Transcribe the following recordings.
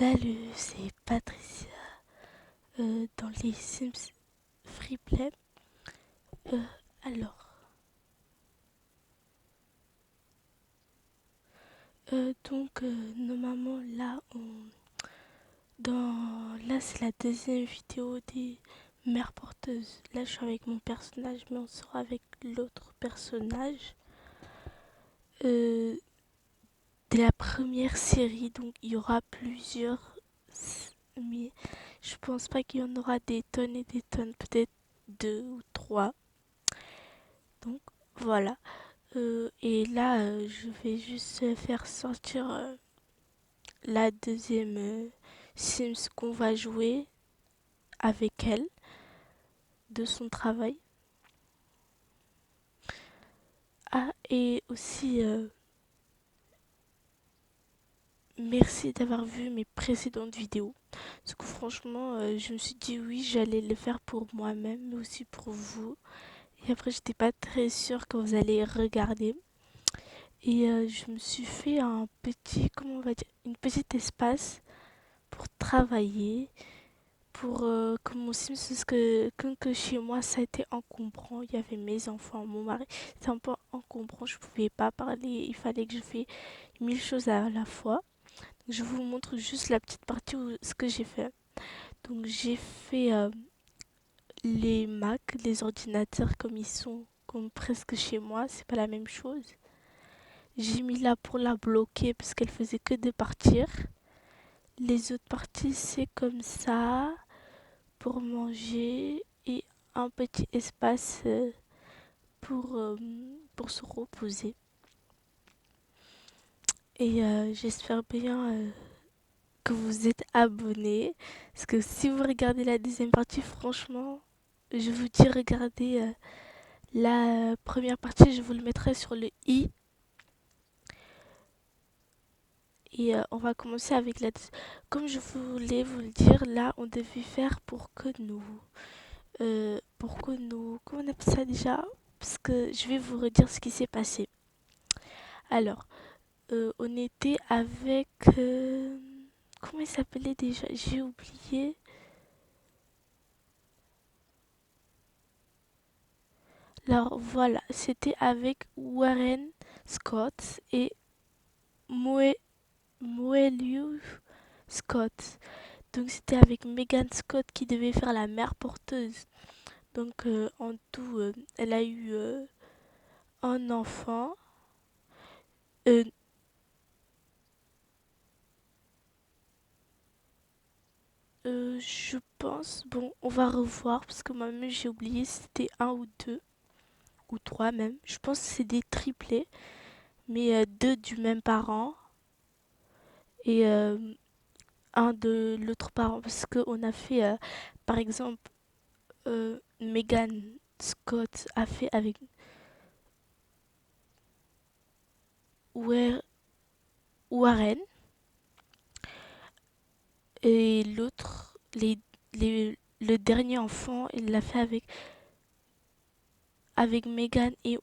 Salut, c'est Patricia dans les Sims Freeplay. Euh, alors, normalement là c'est la deuxième vidéo des mères porteuses. Là je suis avec mon personnage, mais on sera avec l'autre personnage euh, de la première série. Donc il y aura plusieurs, mais je pense pas qu'il y en aura des tonnes et des tonnes, peut-être deux ou trois. Donc voilà. Et là, je vais juste faire sortir la deuxième Sims qu'on va jouer avec elle de son travail. Ah, et aussi, merci d'avoir vu mes précédentes vidéos. Parce que franchement, je me suis dit oui, j'allais le faire pour moi-même, mais aussi pour vous. Et après, j'étais pas très sûre quand vous allez regarder. Et je me suis fait un petit, comment on va dire, une petite espace pour travailler pour que mon Sims, parce que comme que chez moi ça a été encombrant, il y avait mes enfants, mon mari, c'était un peu encombrant, je pouvais pas parler, il fallait que je fasse mille choses à la fois. Je vous montre juste la petite partie où ce que j'ai fait. Donc j'ai fait les Mac, les ordinateurs comme ils sont, comme presque chez moi, c'est pas la même chose. J'ai mis là pour la bloquer parce qu'elle faisait que de partir. Les autres parties c'est comme ça. Pour manger et un petit espace pour, euh, pour se reposer. Et j'espère bien que vous êtes abonnés. Parce que si vous regardez la deuxième partie, franchement, je vous dis regardez la première partie, je vous le mettrai sur le i. Et on va commencer avec la... Comme je voulais vous le dire, là, on devait faire comment on appelle ça déjà? Parce que je vais vous redire ce qui s'est passé. Alors, on était avec... comment il s'appelait déjà? J'ai oublié. Alors voilà, c'était avec Warren Scott et Moe, Moeliu Scott. Donc c'était avec Megan Scott qui devait faire la mère porteuse. Donc en tout, elle a eu un enfant. Euh, je pense, bon, on va revoir parce que moi-même j'ai oublié si c'était un ou deux ou trois même. Je pense que c'est des triplés, mais deux du même parent et un de l'autre parent. Parce qu'on a fait, par exemple, Megan Scott a fait avec Warren et l'autre, le dernier enfant, il l'a fait avec Megan et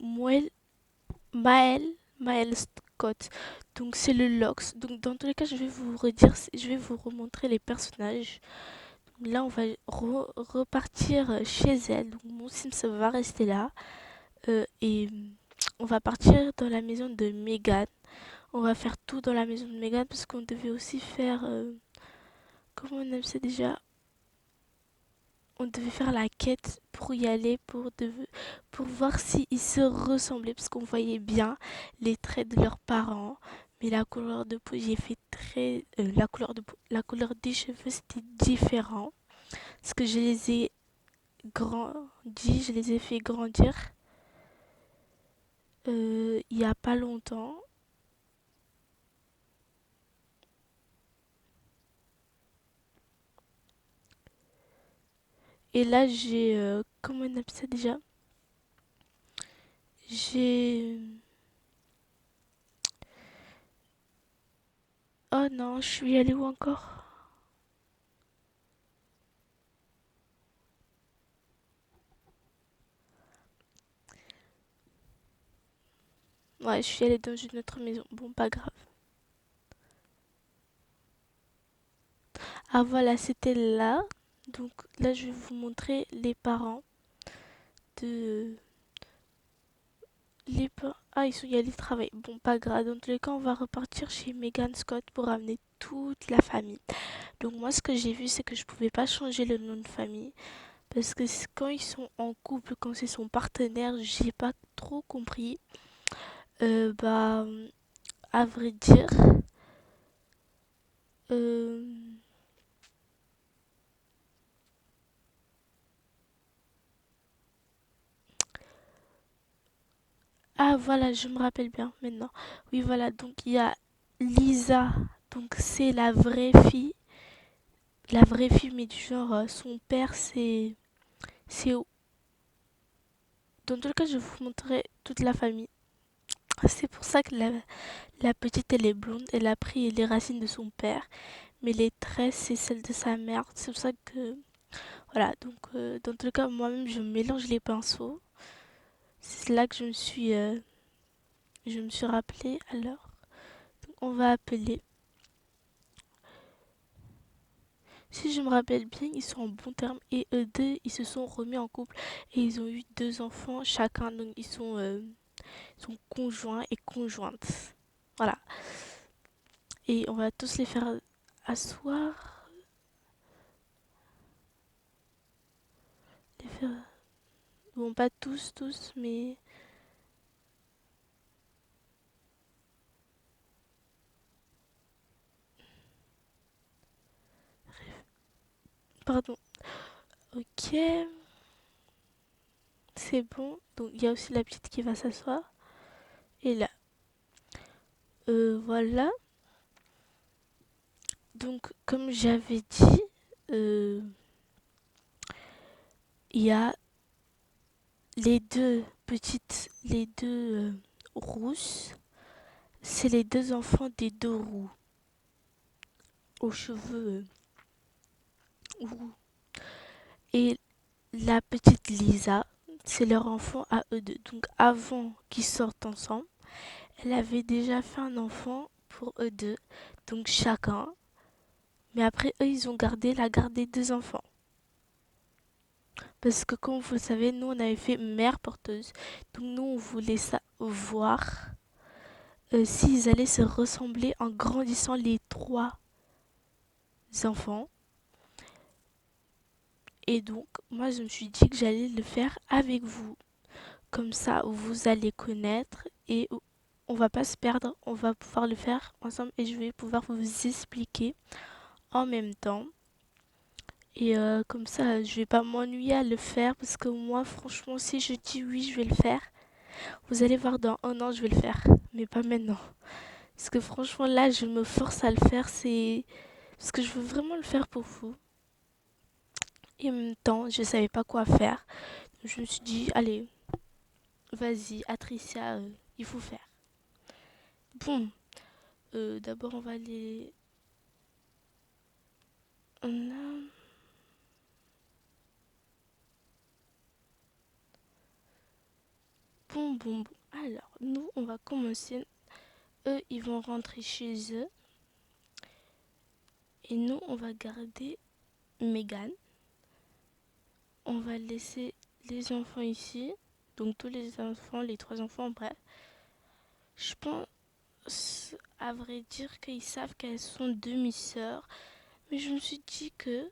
Maël, Maël Scott. Donc c'est le Lox. Donc dans tous les cas, je vais vous redire, je vais vous remontrer les personnages. Donc là, on va repartir chez elle. Donc mon Sims va rester là. Et on va partir dans la maison de Megan. On va faire tout dans la maison de Megan parce qu'on devait aussi faire... comment on appelle ça déjà? On devait faire la quête pour y aller, pour voir s'ils se ressemblaient, parce qu'on voyait bien les traits de leurs parents. Mais la couleur de peau, j'ai fait très... la couleur de peau, la couleur des cheveux, c'était différent. Parce que je les ai grandis, je les ai fait grandir il y a pas longtemps. Et là, j'ai... comment on appelle ça déjà? J'ai... Oh non, je suis allée où encore? Ouais, je suis allée dans une autre maison. Bon, pas grave. Ah voilà, c'était là. Donc là, je vais vous montrer les parents de... Ah, ils sont y allés travailler. Bon, pas grave. Dans tous les cas, on va repartir chez Megan Scott pour ramener toute la famille. Donc moi, ce que j'ai vu, c'est que je pouvais pas changer le nom de famille. Parce que quand ils sont en couple, quand c'est son partenaire, j'ai pas trop compris. Bah, à vrai dire... euh, Ah voilà, je me rappelle bien maintenant. Oui voilà, donc il y a Lisa, donc c'est la vraie fille, mais du genre son père c'est dans tout le cas je vous montrerai toute la famille. C'est pour ça que la petite elle est blonde, elle a pris les racines de son père, mais les tresses c'est celles de sa mère. C'est pour ça que voilà, donc dans tout le cas moi-même je mélange les pinceaux. C'est là que je me suis rappelé alors. Donc, on va appeler. Si je me rappelle bien, ils sont en bon terme et eux deux, ils se sont remis en couple et ils ont eu deux enfants chacun. Donc ils sont conjoints et conjointes. Voilà. Et on va tous les faire asseoir. Les faire... Bon, pas tous, mais... Pardon. Ok, c'est bon. Donc il y a aussi la petite qui va s'asseoir. Et là, voilà. Donc comme j'avais dit, euh, il y a les deux rousses, c'est les deux enfants des deux roux, aux cheveux roux. Et la petite Lisa, c'est leur enfant à eux deux. Donc avant qu'ils sortent ensemble, elle avait déjà fait un enfant pour eux deux, donc chacun. Mais après, eux, ils ont gardé la garde des deux enfants. Parce que comme vous le savez, nous, on avait fait mère porteuse. Donc nous, on voulait voir s'ils allaient se ressembler en grandissant les trois enfants. Et donc, moi, je me suis dit que j'allais le faire avec vous. Comme ça, vous allez connaître et on va pas se perdre. On va pouvoir le faire ensemble et je vais pouvoir vous expliquer en même temps. Et comme ça, je vais pas m'ennuyer à le faire parce que moi, franchement, si je dis oui, je vais le faire, vous allez voir dans un an, je vais le faire. Mais pas maintenant. Parce que franchement, là, je me force à le faire. C'est parce que je veux vraiment le faire pour vous. Et en même temps, je savais pas quoi faire. Donc, je me suis dit, allez, vas-y, Atricia, il faut faire. Bon, d'abord, on va aller. On a... Bon. Alors, nous, on va commencer. Eux, ils vont rentrer chez eux. Et nous, on va garder Megan. On va laisser les enfants ici. Donc, tous les enfants, les trois enfants, bref. Je pense, à vrai dire, qu'ils savent qu'elles sont demi-sœurs. Mais je me suis dit que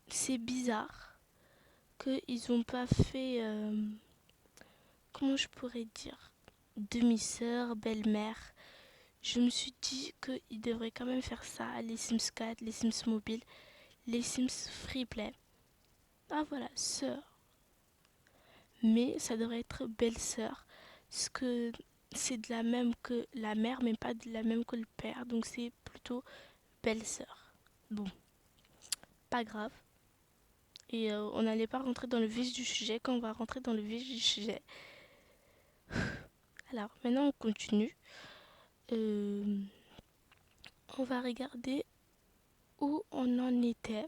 c'est bizarre qu'ils n'ont pas fait. Comment je pourrais dire, demi-sœur, belle-mère. Je me suis dit qu'ils devraient quand même faire ça, les Sims 4, les Sims Mobile, les Sims Freeplay. Ah voilà, sœur. Mais ça devrait être belle-sœur. Parce que c'est de la même que la mère, mais pas de la même que le père. Donc c'est plutôt belle-sœur. Bon, pas grave. Et on n'allait pas rentrer dans le vif du sujet. Quand on va rentrer dans le vif du sujet. Alors, maintenant on continue. Euh, on va regarder où on en était.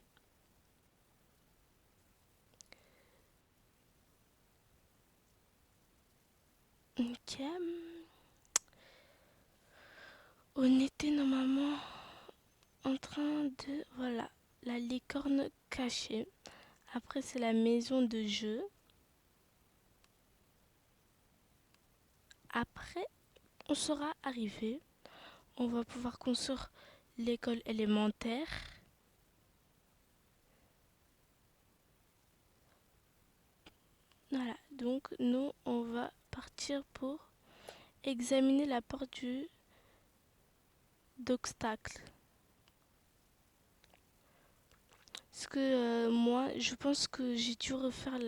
Ok. On était normalement en train de... Voilà, la licorne cachée. Après, c'est la maison de jeu. Après, on sera arrivé. On va pouvoir construire l'école élémentaire. Voilà, donc nous, on va partir pour examiner la porte d'obstacle. Parce que moi, je pense que j'ai dû refaire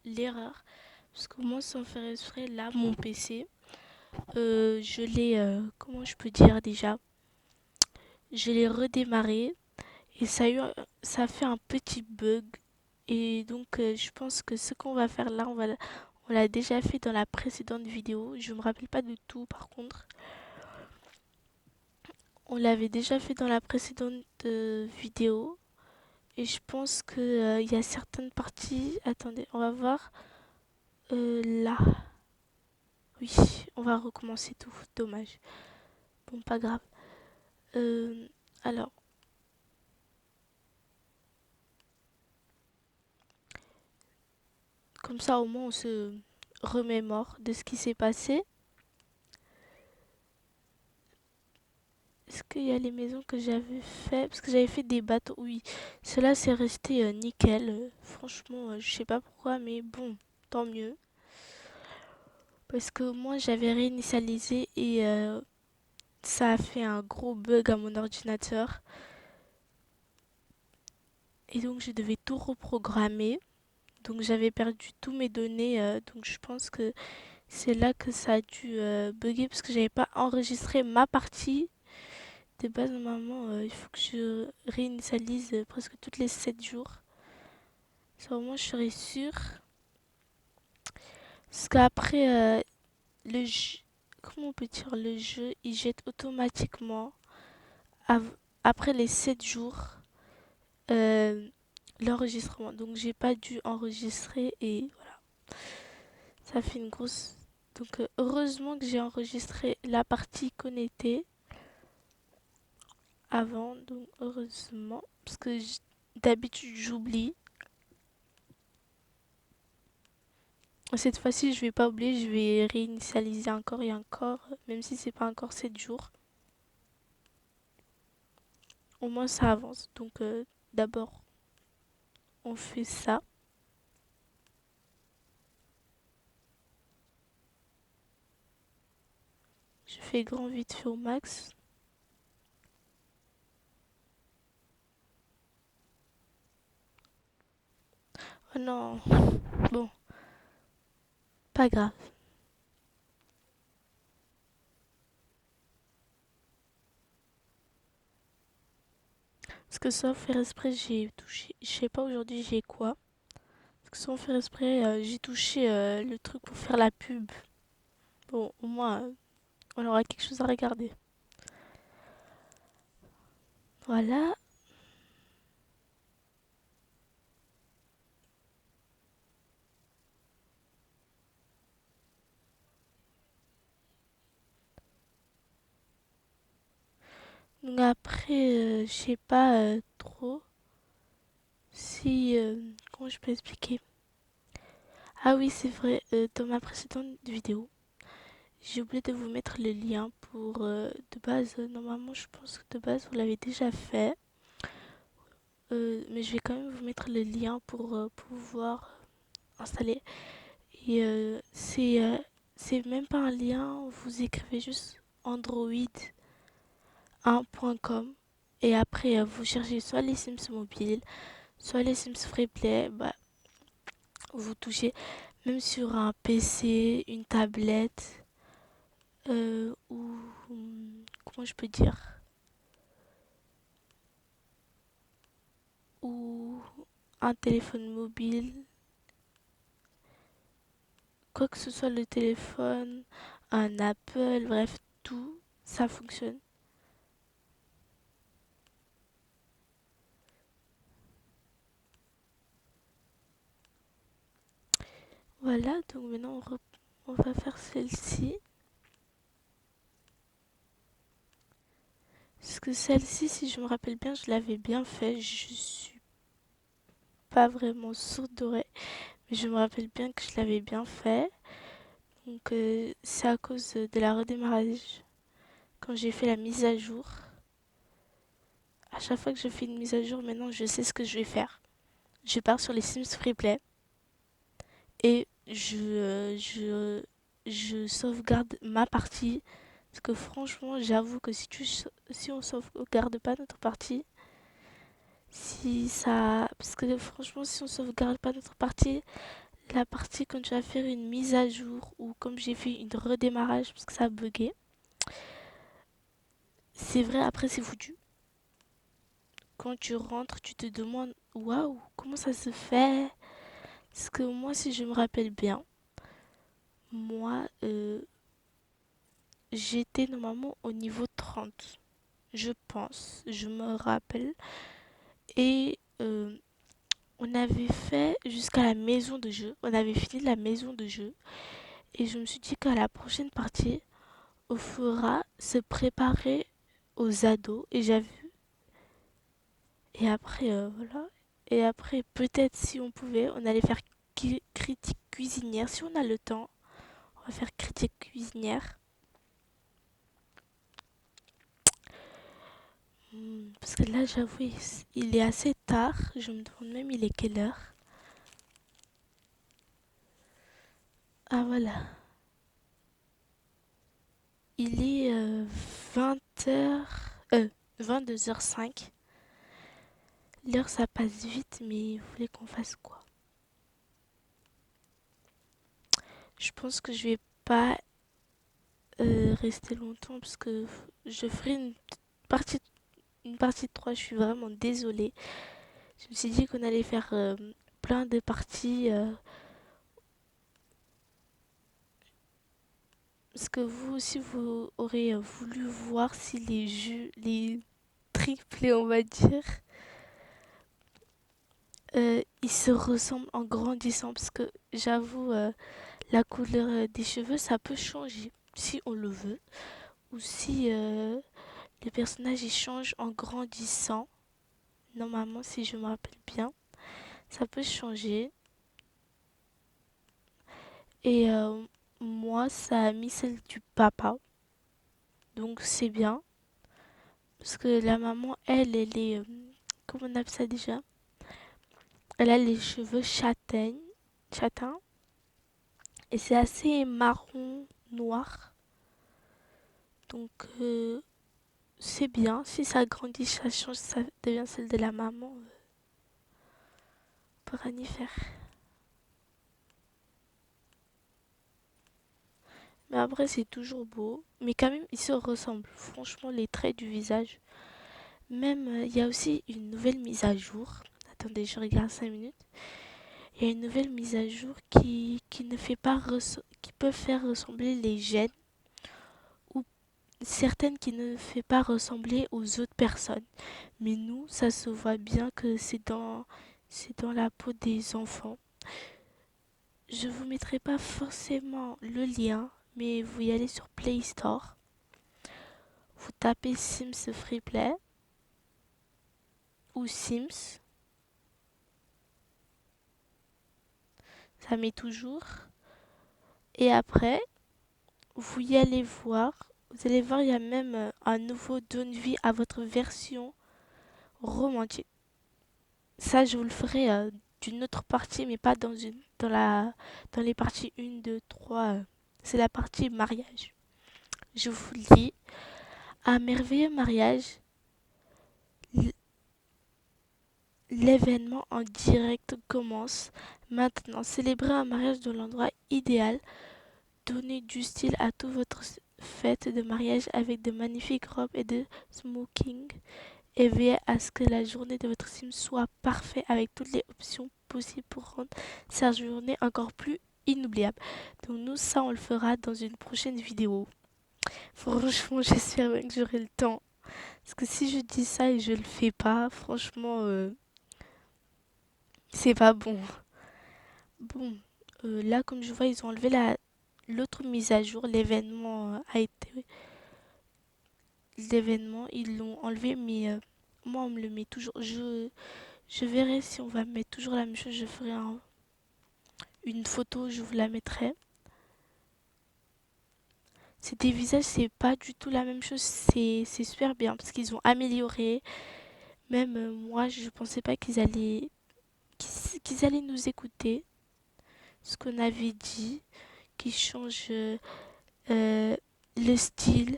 l'erreur. Parce que moi, sans faire exprès, là, mon PC, je l'ai, comment je peux dire déjà, je l'ai redémarré et ça a fait un petit bug. Et donc, je pense que ce qu'on va faire là, on l'a déjà fait dans la précédente vidéo. Je me rappelle pas de tout, par contre. On l'avait déjà fait dans la précédente vidéo. Et je pense que il y a certaines parties. Attendez, on va voir. Là. Oui, on va recommencer tout. Dommage. Bon, pas grave. Euh, alors, comme ça, au moins, on se remémore de ce qui s'est passé. Est-ce qu'il y a les maisons que j'avais fait? Parce que j'avais fait des bateaux. Oui, cela c'est resté nickel. Franchement, je sais pas pourquoi, mais bon, tant mieux. Parce que moi, j'avais réinitialisé et ça a fait un gros bug à mon ordinateur. Et donc, je devais tout reprogrammer. Donc, j'avais perdu tous mes données. Donc, je pense que c'est là que ça a dû bugger parce que j'avais pas enregistré ma partie. De base, normalement, il faut que je réinitialise presque toutes les 7 jours. Ça, au moins, je serai sûre. Parce qu'après, le jeu, comment on peut dire, le jeu, il jette automatiquement, après les 7 jours, euh, l'enregistrement. Donc, j'ai pas dû enregistrer et voilà. Ça fait une grosse. Donc, heureusement que j'ai enregistré la partie connectée avant. Donc, heureusement. Parce que d'habitude, j'oublie. Cette fois-ci, je vais pas oublier, je vais réinitialiser encore et encore, même si c'est pas encore 7 jours. Au moins, ça avance. Donc, d'abord, on fait ça. Je fais grand vite fait au max. Oh non, bon, pas grave. Parce que sans faire esprit, j'ai touché. Je sais pas aujourd'hui j'ai quoi. Parce que sans faire esprit, j'ai touché le truc pour faire la pub. Bon, au moins, on aura quelque chose à regarder. Voilà. Donc après, je sais pas trop si... comment je peux expliquer? Ah oui, c'est vrai, dans ma précédente vidéo, j'ai oublié de vous mettre le lien pour... de base, normalement, je pense que de base, vous l'avez déjà fait. Mais je vais quand même vous mettre le lien pour pouvoir installer. Et c'est même pas un lien, vous écrivez juste android1.com. Et après, vous cherchez soit les Sims mobiles, soit les Sims Freeplay. Bah, vous touchez même sur un PC, une tablette, ou comment je peux dire, ou un téléphone mobile, quoi que ce soit le téléphone, un Apple, bref, tout, ça fonctionne. Voilà, donc maintenant on va faire celle-ci. Parce que celle-ci, si je me rappelle bien, je l'avais bien fait. Je suis pas vraiment sourde d'oreille, mais je me rappelle bien que je l'avais bien fait. Donc c'est à cause de la redémarrage. Quand j'ai fait la mise à jour, à chaque fois que je fais une mise à jour, maintenant je sais ce que je vais faire. Je pars sur les Sims Freeplay et je sauvegarde ma partie. Parce que franchement, j'avoue que si on sauvegarde pas notre partie, si ça. Parce que franchement, si on sauvegarde pas notre partie, la partie quand tu vas faire une mise à jour ou comme j'ai fait une redémarrage parce que ça a bugué, c'est vrai, après c'est foutu. Quand tu rentres, tu te demandes waouh, comment ça se fait? Parce que moi, si je me rappelle bien, moi, j'étais normalement au niveau 30, je pense, je me rappelle. Et on avait fait jusqu'à la maison de jeu, on avait fini la maison de jeu. Et je me suis dit qu'à la prochaine partie, on fera se préparer aux ados. Et j'avais vu. Et après, voilà. Et après, peut-être si on pouvait, on allait faire critique cuisinière. Si on a le temps, on va faire critique cuisinière. Parce que là, j'avoue, il est assez tard. Je me demande même il est quelle heure. Ah voilà. Il est 20h. 22h05. L'heure, ça passe vite, mais vous voulez qu'on fasse quoi? Je pense que je vais pas rester longtemps parce que je ferai partie, une partie de 3. Je suis vraiment désolée. Je me suis dit qu'on allait faire plein de parties. Parce que vous aussi, vous aurez voulu voir si les jeux, les triplés, on va dire, ils se ressemblent en grandissant. Parce que j'avoue, la couleur des cheveux, ça peut changer si on le veut. Ou si les personnages ils changent en grandissant. Normalement, si je me rappelle bien, ça peut changer. Et moi, ça a mis celle du papa. Donc c'est bien. Parce que la maman, elle est... comment on appelle ça déjà? Elle a les cheveux châtains. Et c'est assez marron, noir. Donc c'est bien. Si ça grandit, ça change, ça devient celle de la maman. On peut rien y faire. Mais après, c'est toujours beau. Mais quand même, ils se ressemblent. Franchement, les traits du visage. Même, il y a aussi une nouvelle mise à jour. Attendez, je regarde 5 minutes. Il y a une nouvelle mise à jour qui ne fait pas qui peut faire ressembler les gènes ou certaines qui ne fait pas ressembler aux autres personnes. Mais nous, ça se voit bien que c'est dans la peau des enfants. Je vous mettrai pas forcément le lien, mais vous y allez sur Play Store. Vous tapez Sims Freeplay ou Sims. Ça met toujours. Et après, vous y allez voir. Vous allez voir, il y a même un nouveau donne vie à votre version romantique. Ça, je vous le ferai d'une autre partie, mais pas dans les parties 1, 2, 3. C'est la partie mariage. Je vous le dis, un merveilleux mariage, l'événement en direct commence maintenant. Célébrez un mariage dans l'endroit idéal. Donnez du style à toute votre fête de mariage avec de magnifiques robes et de smoking. Et veillez à ce que la journée de votre sim soit parfaite avec toutes les options possibles pour rendre cette journée encore plus inoubliable. Donc nous, ça, on le fera dans une prochaine vidéo. Franchement, j'espère bien que j'aurai le temps. Parce que si je dis ça et je le fais pas, franchement, c'est pas bon. Bon, là, comme je vois, ils ont enlevé l'autre mise à jour. L'événement a été l'événement, ils l'ont enlevé, mais moi, on me le met toujours. Je verrai si on va me mettre toujours la même chose. Je ferai une photo, je vous la mettrai. C'est des visages, c'est pas du tout la même chose. C'est super bien parce qu'ils ont amélioré. Même moi, je pensais pas qu'ils allaient nous écouter. Ce qu'on avait dit, qu'ils changent euh, le style,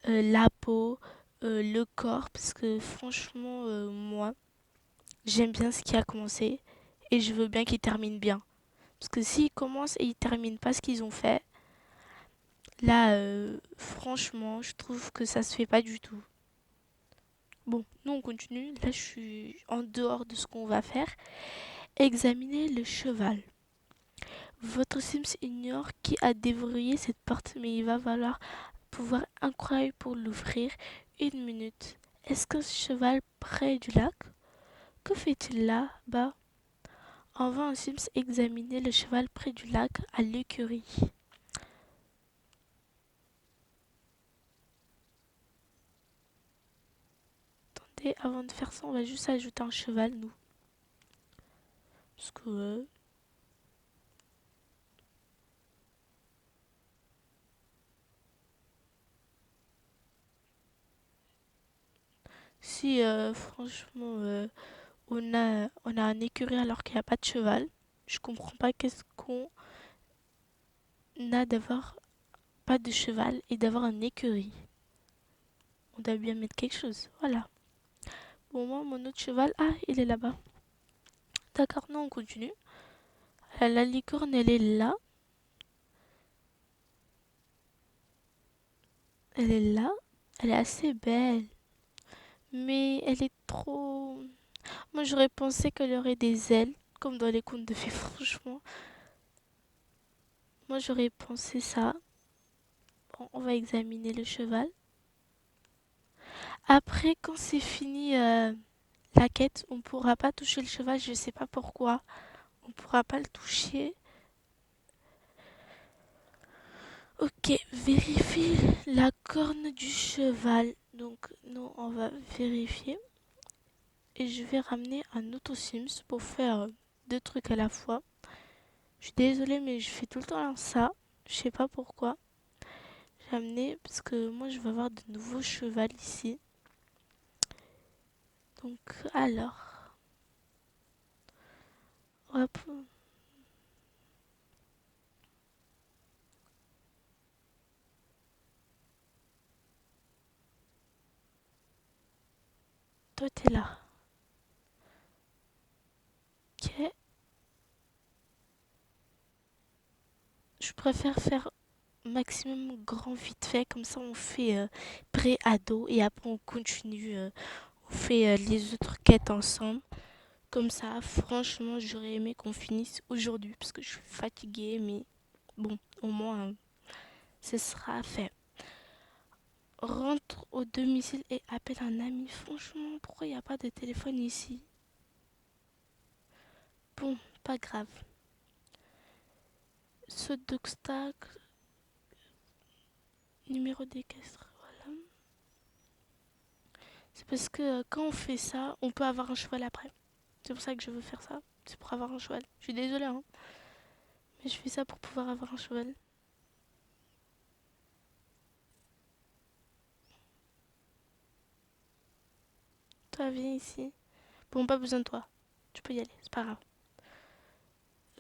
la peau, le corps. Parce que franchement, moi, j'aime bien ce qui a commencé et je veux bien qu'il termine bien. Parce que s'ils commencent et ils terminent pas ce qu'ils ont fait, là, franchement, je trouve que ça se fait pas du tout. Bon, nous on continue. Là, je suis en dehors de ce qu'on va faire. Examiner le cheval. Votre Sims ignore qui a déverrouillé cette porte, mais il va falloir pouvoir incroyable pour l'ouvrir. Une minute. Est-ce qu'un cheval près du lac? Que fait-il là-bas? On va en Sims examiner le cheval près du lac à l'écurie. Attendez, avant de faire ça, on va juste ajouter un cheval, nous. Parce que si franchement on a un écurie alors qu'il n'y a pas de cheval, je comprends pas qu'est-ce qu'on a d'avoir pas de cheval et d'avoir un écurie. On doit bien mettre quelque chose. Voilà. Bon, moi, mon autre cheval, ah, il est là-bas. D'accord, non, on continue. La licorne, elle est là. Elle est là. Elle est assez belle. Mais elle est trop... Moi, j'aurais pensé qu'elle aurait des ailes, comme dans les contes de fées, franchement. Moi, j'aurais pensé ça. Bon, on va examiner le cheval. Après, quand c'est fini la quête, on pourra pas toucher le cheval. Je sais pas pourquoi. On pourra pas le toucher. Ok, vérifie la corne du cheval. Donc, nous, on va vérifier. Et je vais ramener un auto Sims pour faire deux trucs à la fois. Je suis désolée, mais je fais tout le temps ça. Je sais pas pourquoi. J'ai amené parce que moi, je vais avoir de nouveaux chevals ici. Donc, alors. Hop. Toi, t'es là. Ok. Je préfère faire maximum grand vite fait. Comme ça, on fait pré-ado et après, on continue. On fait les autres quêtes ensemble. Comme ça, franchement, j'aurais aimé qu'on finisse aujourd'hui parce que je suis fatiguée, mais bon, au moins, ce sera fait. Rentre au domicile et appelle un ami. Franchement, pourquoi il n'y a pas de téléphone ici? Bon, pas grave. Saute d'obstacle, numéro d'équestre, voilà. C'est parce que quand on fait ça, on peut avoir un cheval après. C'est pour ça que je veux faire ça. C'est pour avoir un cheval. Je suis désolée, hein, mais je fais ça pour pouvoir avoir un cheval. Toi, viens ici. Bon, pas besoin de toi. Tu peux y aller, c'est pas grave.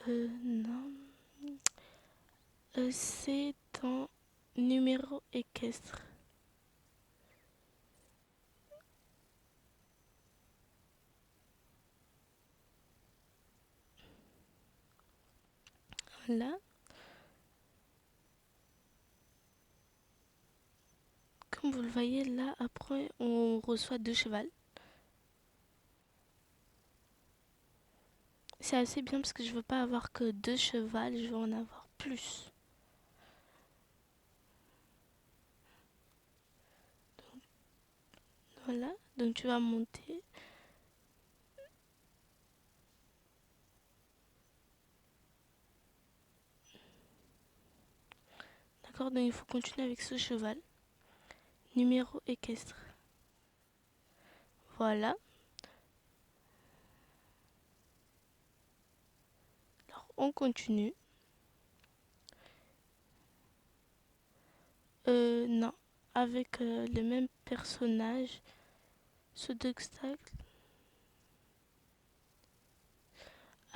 Non. C'est ton numéro équestre. Là, comme vous le voyez, là, après, on reçoit deux chevals. C'est assez bien parce que je veux pas avoir que deux chevals, je veux en avoir plus. Voilà, donc tu vas monter. D'accord, donc il faut continuer avec ce cheval. Numéro équestre. Voilà. Alors, on continue. Non. Avec le même personnage. Saut d'obstacle.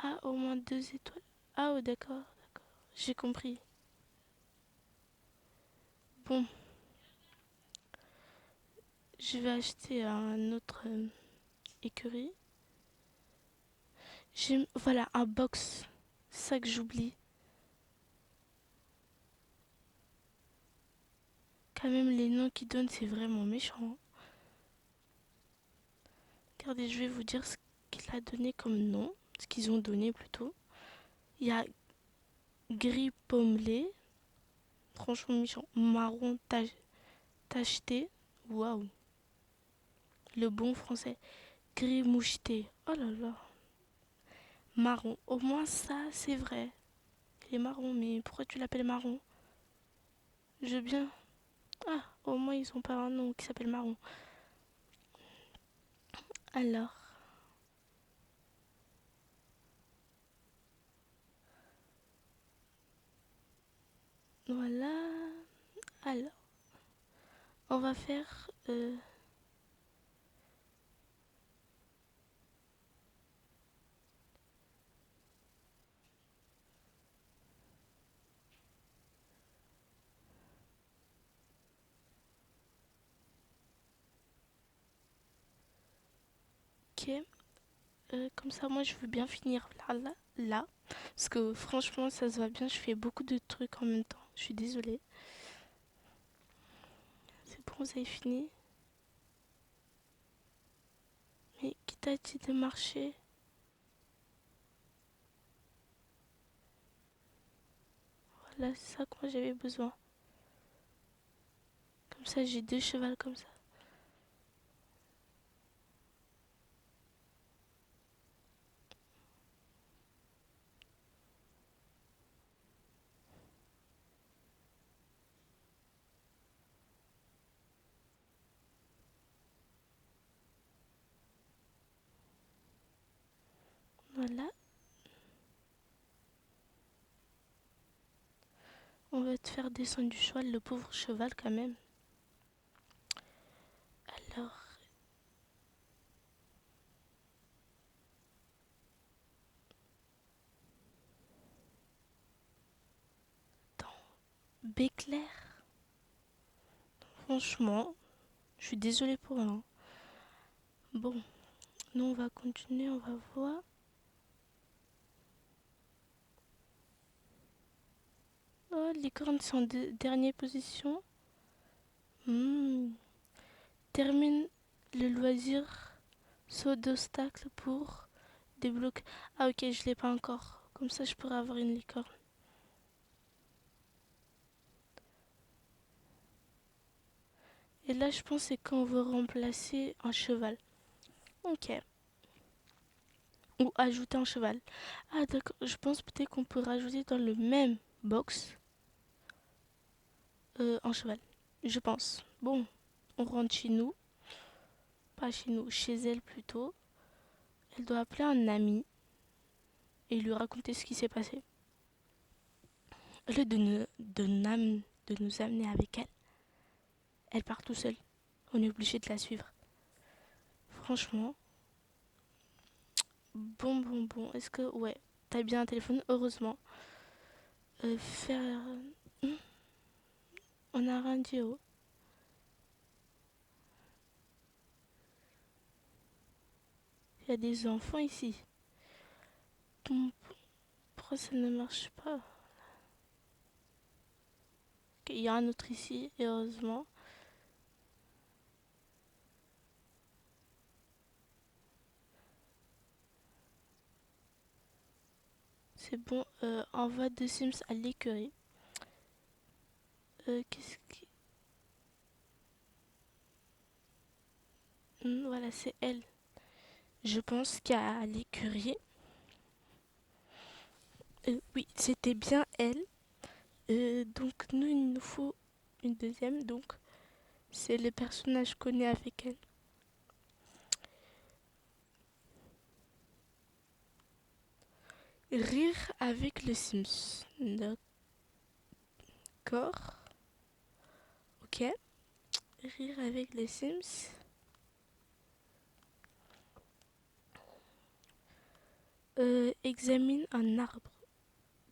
Ah, au moins 2 étoiles. Ah, oh, d'accord. J'ai compris. Bon, je vais acheter un autre écurie. Voilà, un box. C'est ça que j'oublie. Quand même, les noms qu'ils donnent, c'est vraiment méchant. Regardez, je vais vous dire ce qu'il a donné comme nom. Ce qu'ils ont donné plutôt. Il y a gris pommelé. Franchement méchant. Marron tacheté. Waouh. Le bon français. Gris moucheté. Oh là là. Marron. Au moins ça, c'est vrai. Il est marron, mais pourquoi tu l'appelles marron? Je veux bien. Ah, au moins ils ont pas un nom qui s'appelle marron. Alors, voilà. Alors, on va faire... ok. Comme ça, moi, je veux bien finir là. Parce que franchement, ça se voit bien, je fais beaucoup de trucs en même temps. Je suis désolée. C'est bon, vous avez fini? Mais qui t'a dit de marcher? Voilà, c'est ça que moi j'avais besoin. Comme ça, j'ai 2 chevals comme ça. Voilà. On va te faire descendre du cheval, le pauvre cheval quand même. Alors, attends. Béclair. Franchement, je suis désolée pour eux, hein. Bon, nous on va continuer, on va voir. Oh, les cornes sont en dernière position. Hmm. Termine le loisir saut d'obstacle pour débloquer. Ah ok, je l'ai pas encore. Comme ça, je pourrais avoir une licorne. Et là, je pense que c'est quand on veut remplacer un cheval. Ok. Ou ajouter un cheval. Ah d'accord, je pense peut-être qu'on peut rajouter dans le même box un cheval. Je pense. Bon, on rentre chez nous. Pas chez nous, chez elle plutôt. Elle doit appeler un ami et lui raconter ce qui s'est passé. Au lieu de nous amener avec elle, elle part tout seule. On est obligé de la suivre. Franchement, bon. Est-ce que, ouais, t'as bien un téléphone? Heureusement. Faire. On a un radio. Il y a des enfants ici. Bon, pourquoi ça ne marche pas? Ok, il y a un autre ici, et heureusement. C'est bon, envoie de Sims à l'écurie. Qu'est-ce qui. Voilà, c'est elle. Je pense qu'à l'écurie. Oui, c'était bien elle. Donc, nous, il nous faut une deuxième. Donc, C'est le personnage qu'on est avec elle. Rire avec le Sims. D'accord. Ok. Rire avec les Sims. Examine un arbre.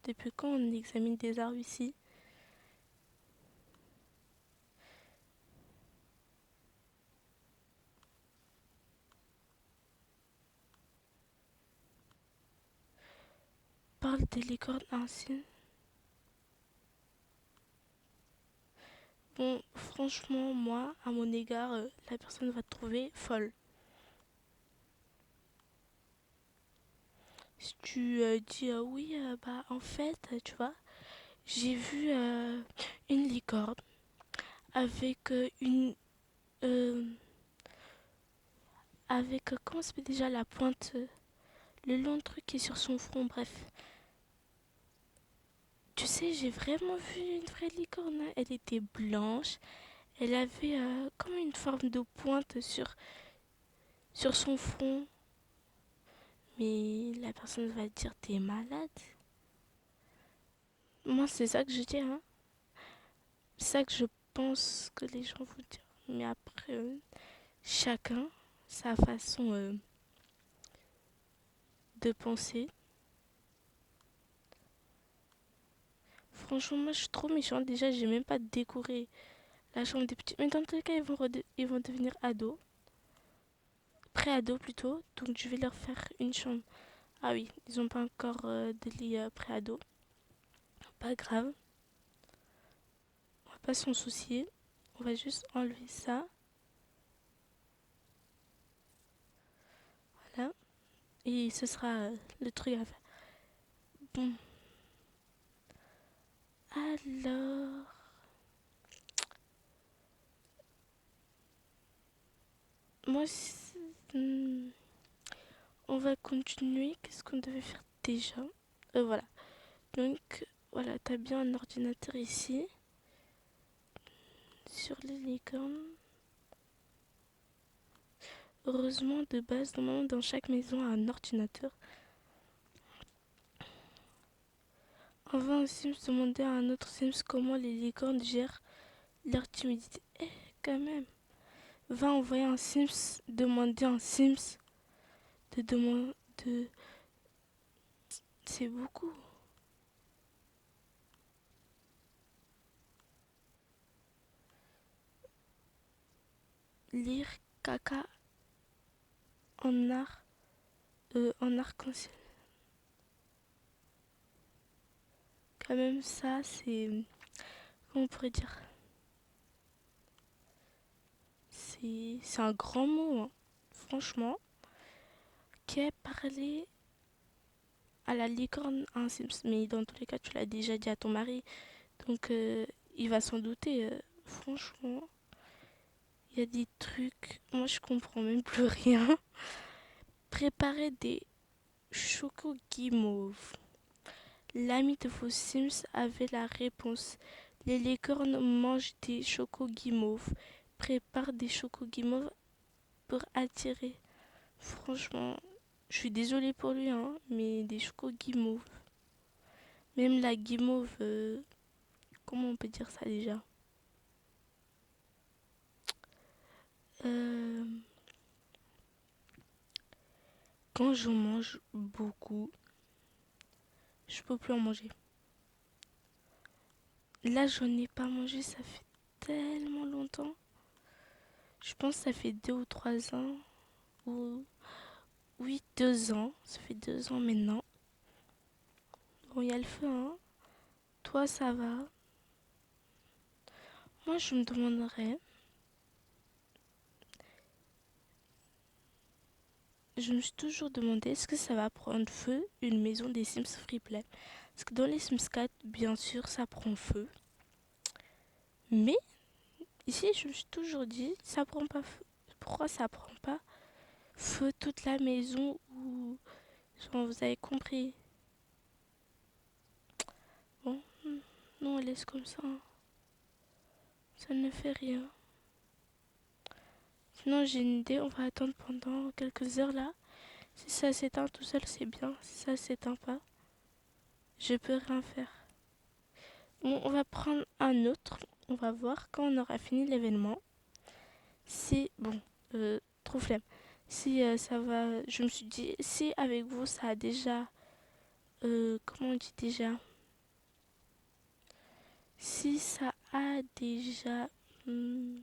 Depuis quand on examine des arbres ici? Parle des licornes anciennes. Bon, franchement, moi, à mon égard, la personne va te trouver folle. Si tu dis oui, bah en fait, tu vois, j'ai vu une licorne avec euh, avec comment ça s'appelle déjà la pointe, le long truc qui est sur son front, bref. Tu sais, j'ai vraiment vu une vraie licorne, hein. Elle était blanche, elle avait comme une forme de pointe sur son front. Mais la personne va dire t'es malade. Moi, c'est ça que je dis, hein. C'est ça que je pense que les gens vont dire. Mais après, chacun sa façon de penser. Franchement, moi, je suis trop méchante. Déjà, j'ai même pas décoré la chambre des petits. Mais dans tous les cas, ils vont devenir ados. Pré-ados plutôt. Donc, je vais leur faire une chambre. Ah oui, ils ont pas encore de lit pré-ado. Pas grave. On va pas s'en soucier. On va juste enlever ça. Voilà. Et ce sera le truc à faire. Bon. Alors. Moi, on va continuer. Qu'est-ce qu'on devait faire déjà? Voilà. Donc, voilà, t'as bien un ordinateur ici. Sur les licornes. Heureusement, de base, normalement, dans chaque maison, a un ordinateur. On va un Sims demander à un autre Sims comment les licornes gèrent leur timidité. Eh, quand même. Va envoyer un Sims demander à un Sims de demander. De... C'est beaucoup. Lire caca en art, en arc-en-ciel. Quand même, ça, c'est. Comment on pourrait dire? C'est un grand mot, hein. Franchement. Qu'est parler à la licorne à un Sims? Mais dans tous les cas, tu l'as déjà dit à ton mari. Donc, il va s'en douter. Franchement, il y a des trucs. Moi, je comprends même plus rien. Préparer des chocos guimauves. L'ami de vos Sims avait la réponse. Les licornes mangent des chocos guimauves. Prépare des chocos guimauves pour attirer. Franchement, je suis désolée pour lui, hein, mais des chocos guimauves. Même la guimauve, comment on peut dire ça déjà? Euh, Quand j'en mange beaucoup, je peux plus en manger. Là, j'en ai pas mangé, ça fait tellement longtemps. Je pense que ça fait 2 ou 3 ans. Ou oui, 2 ans. Ça fait 2 ans maintenant. Bon, il y a le feu, hein. Toi, ça va. Moi, je me demanderais. Je me suis toujours demandé est-ce que ça va prendre feu une maison des Sims Freeplay. Parce que dans les Sims 4, bien sûr, ça prend feu. Mais ici, je me suis toujours dit ça prend pas feu. Pourquoi ça prend pas feu toute la maison ou genre, vous avez compris. Bon, non, on laisse comme ça, hein. Ça ne fait rien. Sinon, j'ai une idée, on va attendre pendant quelques heures là. Si ça s'éteint tout seul, c'est bien. Si ça s'éteint pas, je peux rien faire. Bon, on va prendre un autre. On va voir quand on aura fini l'événement. Si, bon, trop flemme. Si ça va, je me suis dit, si avec vous ça a déjà, comment on dit déjà? Si ça a déjà, hmm,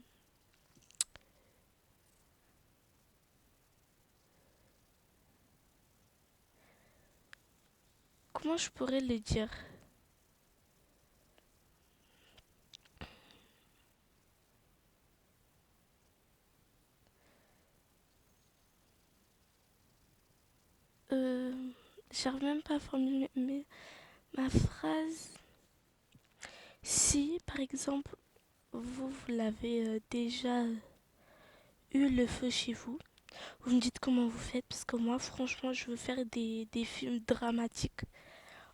comment je pourrais le dire? Euh, J'arrive même pas à formuler ma phrase. Si, par exemple, vous l'avez déjà eu le feu chez vous, vous me dites comment vous faites, parce que moi, franchement, je veux faire des films dramatiques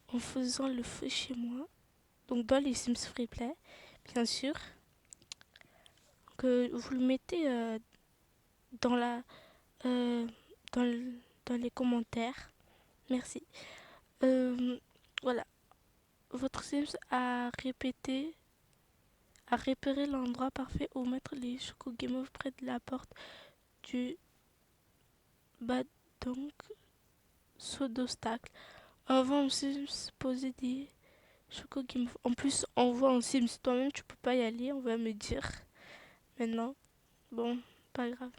en faisant le feu chez moi. Donc, dans les Sims Freeplay, bien sûr, que vous le mettez dans la, euh, dans, dans les commentaires. Merci. Euh, voilà. Votre Sims a repéré l'endroit parfait où mettre les Choco Game près de la porte du bas donc saut d'obstacle. On va en Sims poser des Choco Game. En plus, on voit en Sims toi-même, tu peux pas y aller, on va me dire. Maintenant, bon, pas grave.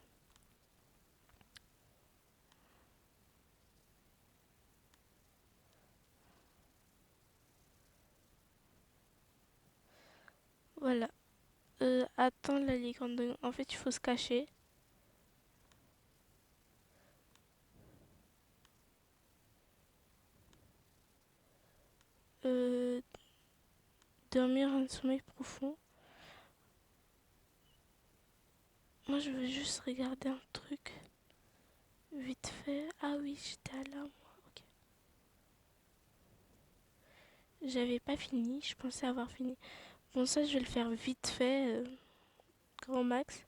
Voilà. Attends la licorne. En fait, il faut se cacher. Euh, Dormir un sommeil profond. Moi, je veux juste regarder un truc. Vite fait. Ah oui, j'étais à là, moi. Ok. J'avais pas fini. Je pensais avoir fini. Bon, ça, je vais le faire vite fait. Grand max.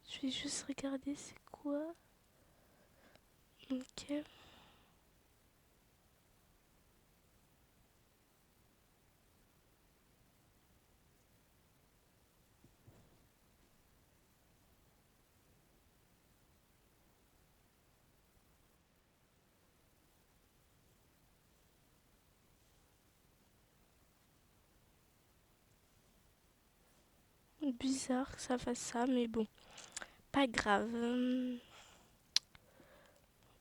Je vais juste regarder c'est quoi. Ok. Bizarre que ça fasse ça, mais bon. Pas grave.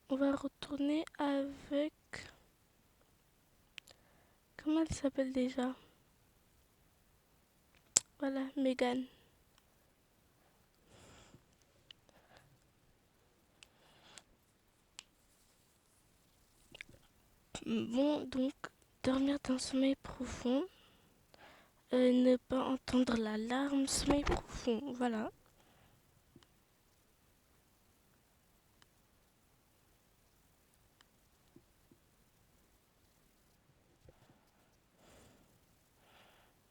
On va retourner avec... Comment elle s'appelle déjà? Voilà, Megan. Bon, donc, dormir d'un sommeil profond. Ne pas entendre l'alarme, sommeil profond. Voilà.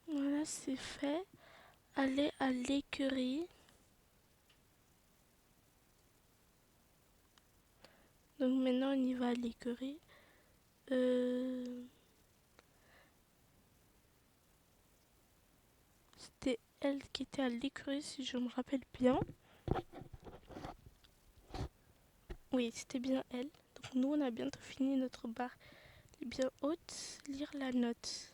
Voilà, c'est fait. Aller à l'écurie. Donc maintenant, on y va à l'écurie. Euh, C'était elle qui était à l'écurie, si je me rappelle bien. Oui, c'était bien elle. Donc nous, on a bientôt fini notre barre. Bien haute, lire la note.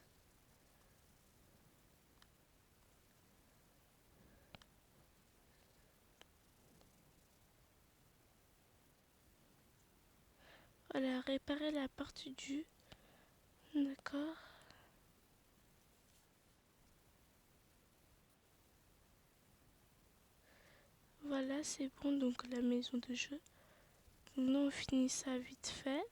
Voilà, réparer la partie du... D'accord. Voilà, c'est bon, donc la maison de jeu. Nous, on finit ça vite fait.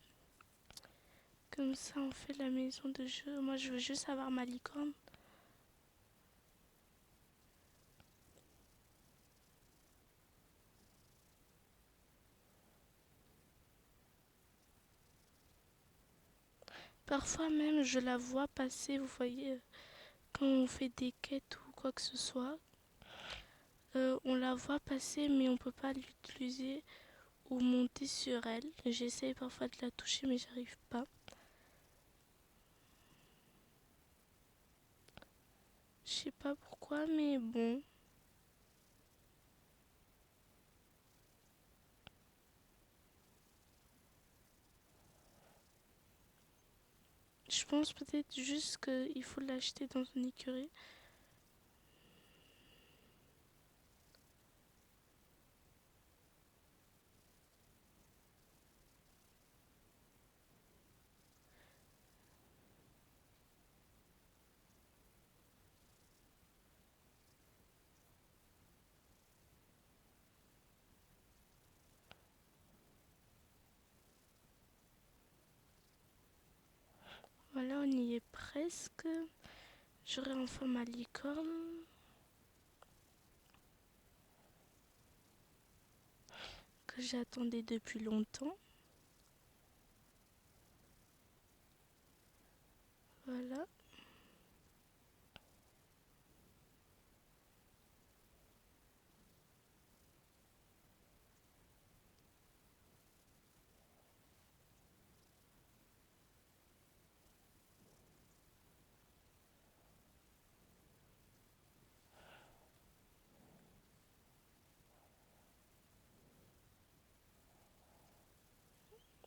Comme ça, on fait la maison de jeu. Moi, je veux juste avoir ma licorne. Parfois même, je la vois passer, vous voyez, quand on fait des quêtes ou quoi que ce soit. On la voit passer, mais on peut pas l'utiliser ou monter sur elle. J'essaye parfois de la toucher, mais j'arrive pas. Je sais pas pourquoi, mais bon. Je pense peut-être juste qu'il faut l'acheter dans une écurie. Voilà, on y est presque. J'aurai enfin ma licorne que j'attendais depuis longtemps. Voilà.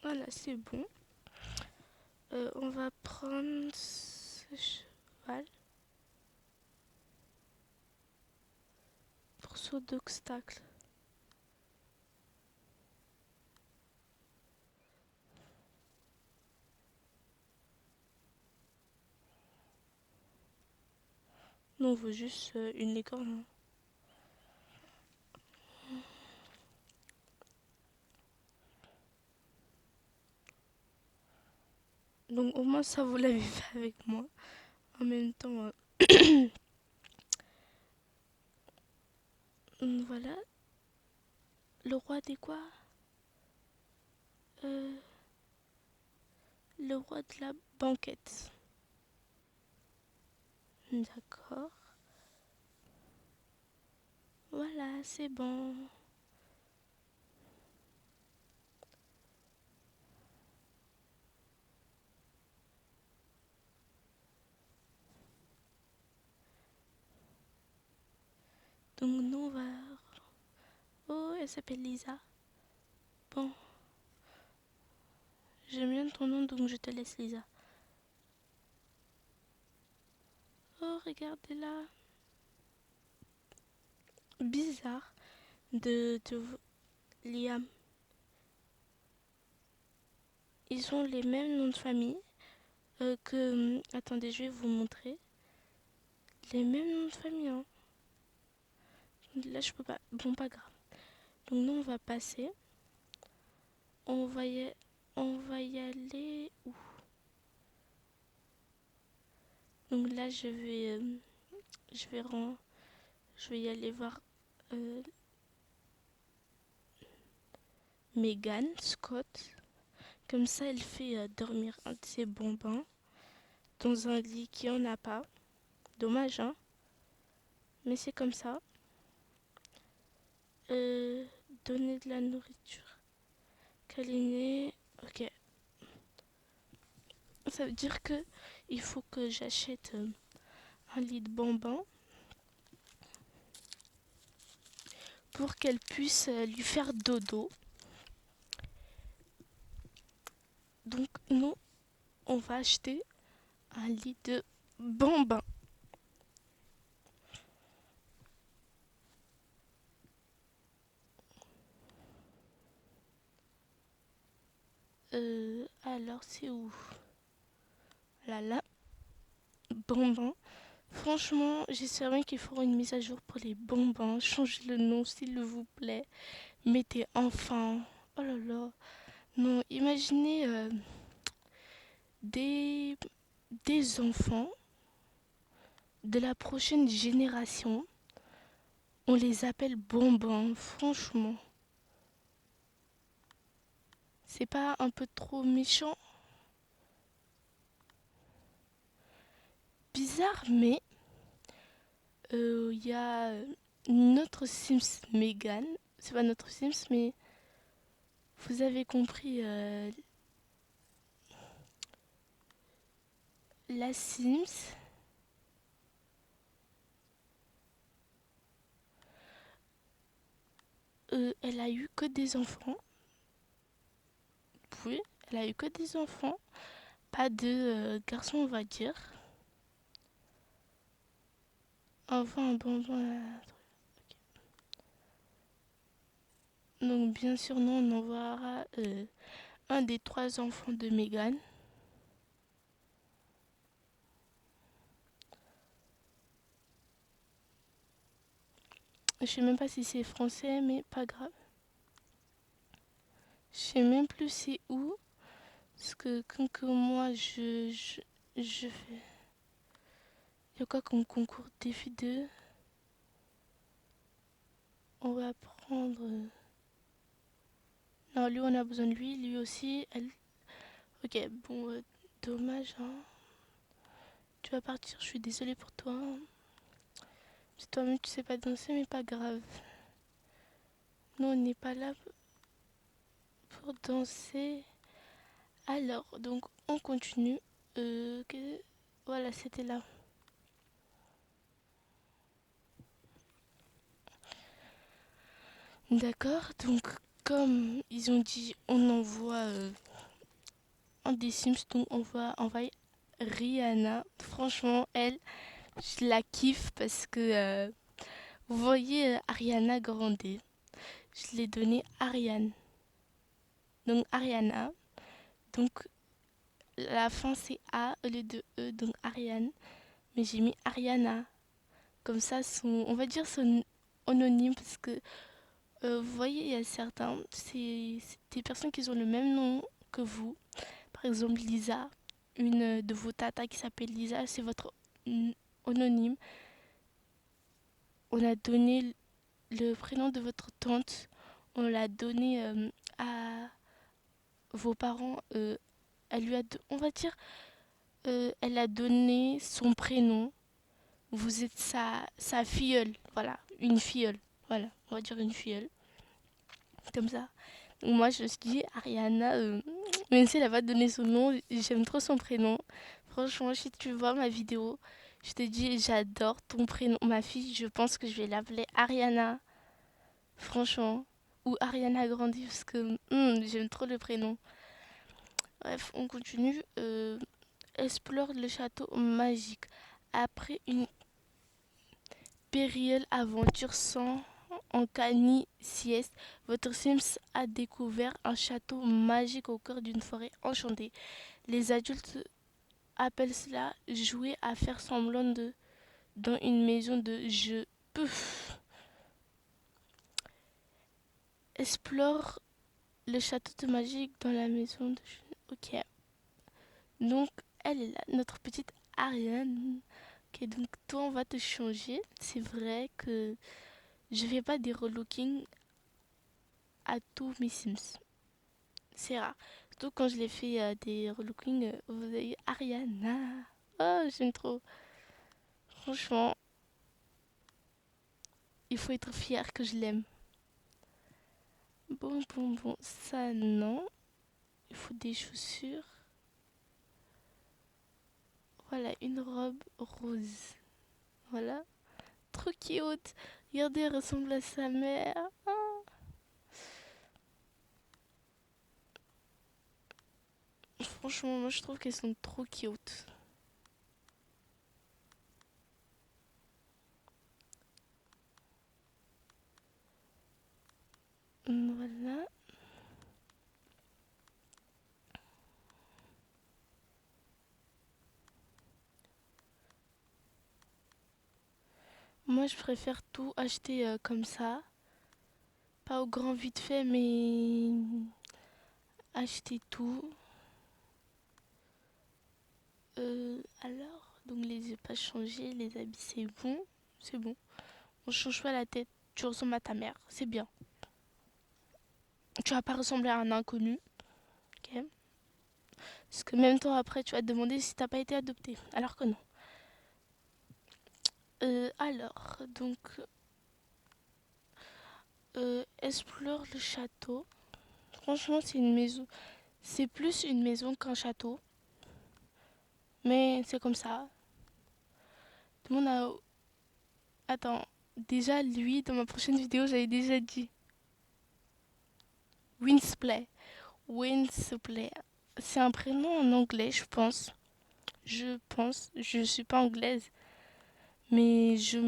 Voilà, c'est bon. On va prendre ce cheval pour saut d'obstacle. Non, on veut juste une licorne. Donc au moins ça vous l'avez fait avec moi. En même temps, voilà. Le roi des quoi? Euh, le roi de la banquette. D'accord. Voilà, c'est bon. Donc nous on va... Oh, elle s'appelle Lisa. Bon, j'aime bien ton nom donc je te laisse Lisa. Oh, regardez-la. Bizarre de Liam. Ils ont les mêmes noms de famille que... Attendez, je vais vous montrer. Les mêmes noms de famille, hein. Là, je peux pas... Bon, pas grave. Donc nous, on va passer. On va y, on va y aller où? Donc là, je vais y aller voir euh, Megan Scott. Comme ça, elle fait dormir un de ses bonbons dans un lit qui en a pas. Dommage, hein? Mais c'est comme ça. Euh, donner de la nourriture. Câliner. Ok. Ça veut dire que il faut que j'achète un lit de bonbons pour qu'elle puisse lui faire dodo. Donc nous, on va acheter un lit de bonbons. Alors c'est où? Là là, bonbons. Franchement, j'espère bien qu'ils feront une mise à jour pour les bonbons. Changez le nom s'il vous plaît. Mettez enfant. Oh là là. Non, imaginez des, des enfants de la prochaine génération. On les appelle bonbons, franchement. C'est pas un peu trop méchant? bizarre, mais il y a notre Sims Megan. C'est pas notre Sims, mais vous avez compris, la Sims. Elle a eu que des enfants. Oui, elle a eu que des enfants. Pas de garçons, on va dire. Enfin, bon. Donc, bien sûr, nous, on envoiera un des 3 enfants de Megan. Je sais même pas si c'est français, mais pas grave. Je sais même plus c'est où. Parce que quand que moi, je fais... Il y a quoi comme concours défi 2? On va prendre... Non, lui, on a besoin de lui. Lui aussi, elle... Ok, bon, dommage, hein. Tu vas partir, je suis désolée pour toi, hein. Si toi-même, tu sais pas danser, mais pas grave. Nous, on n'est pas là pour danser. Alors, donc, on continue. Voilà, c'était là. D'accord, donc, comme ils ont dit, on envoie un des Sims, donc on va envoyer Rihanna. Franchement, elle, je la kiffe parce que vous voyez Ariana Grande, je l'ai donné Ariane. Donc Ariana, donc la fin c'est A au lieu de E, donc Ariane. Mais j'ai mis Ariana. Comme ça, on va dire son anonyme parce que vous voyez, il y a certains, c'est des personnes qui ont le même nom que vous. Par exemple, Lisa, une de vos tatas qui s'appelle Lisa, c'est votre anonyme. On a donné le prénom de votre tante, on l'a donné à vos parents. Elle lui a, on va dire, elle a donné son prénom. Vous êtes sa filleule, voilà, une filleule, voilà, on va dire une filleule, comme ça. Donc moi, je me suis dit, Ariana, même si elle n'a pas donné son nom, j'aime trop son prénom. Franchement, si tu vois ma vidéo, je te dis, j'adore ton prénom. Ma fille, je pense que je vais l'appeler Ariana. Franchement. Ou Ariana Grande, parce que j'aime trop le prénom. Bref, on continue. Explore le château magique. Après une période aventure sans en cani sieste, votre Sims a découvert un château magique au cœur d'une forêt enchantée. Les adultes appellent cela jouer à faire semblant de dans une maison de jeu. Pouf. Explore le château de magique dans la maison de jeu. Ok. Donc, elle est là, notre petite Ariane. Ok, donc toi, on va te changer. C'est vrai que je fais pas des relookings à tous mes Sims. C'est rare. Surtout quand je les fais des relookings, vous avez Ariana. Oh, j'aime trop. Franchement, il faut être fier que je l'aime. Bon. Ça, non. Il faut des chaussures. Voilà, une robe rose. Voilà. Trop cute. Regardez, elle ressemble à sa mère. Ah. Franchement, moi je trouve qu'elles sont trop cute. Voilà. Moi je préfère tout acheter comme ça. Pas au grand vite fait, mais acheter tout. Alors, donc les yeux pas changés, les habits c'est bon. C'est bon. On change pas la tête. Tu ressembles à ta mère. C'est bien. Tu vas pas ressembler à un inconnu. Ok. Parce que même toi après tu vas te demander si t'as pas été adopté. Alors que non. Alors, donc, explore le château. Franchement, c'est une maison. C'est plus une maison qu'un château. Mais c'est comme ça. Tout le monde a... Attends, déjà, lui, dans ma prochaine vidéo, j'avais déjà dit. Winsplay. Winsplay. C'est un prénom en anglais, je pense. Je pense. Je suis pas anglaise. Mais je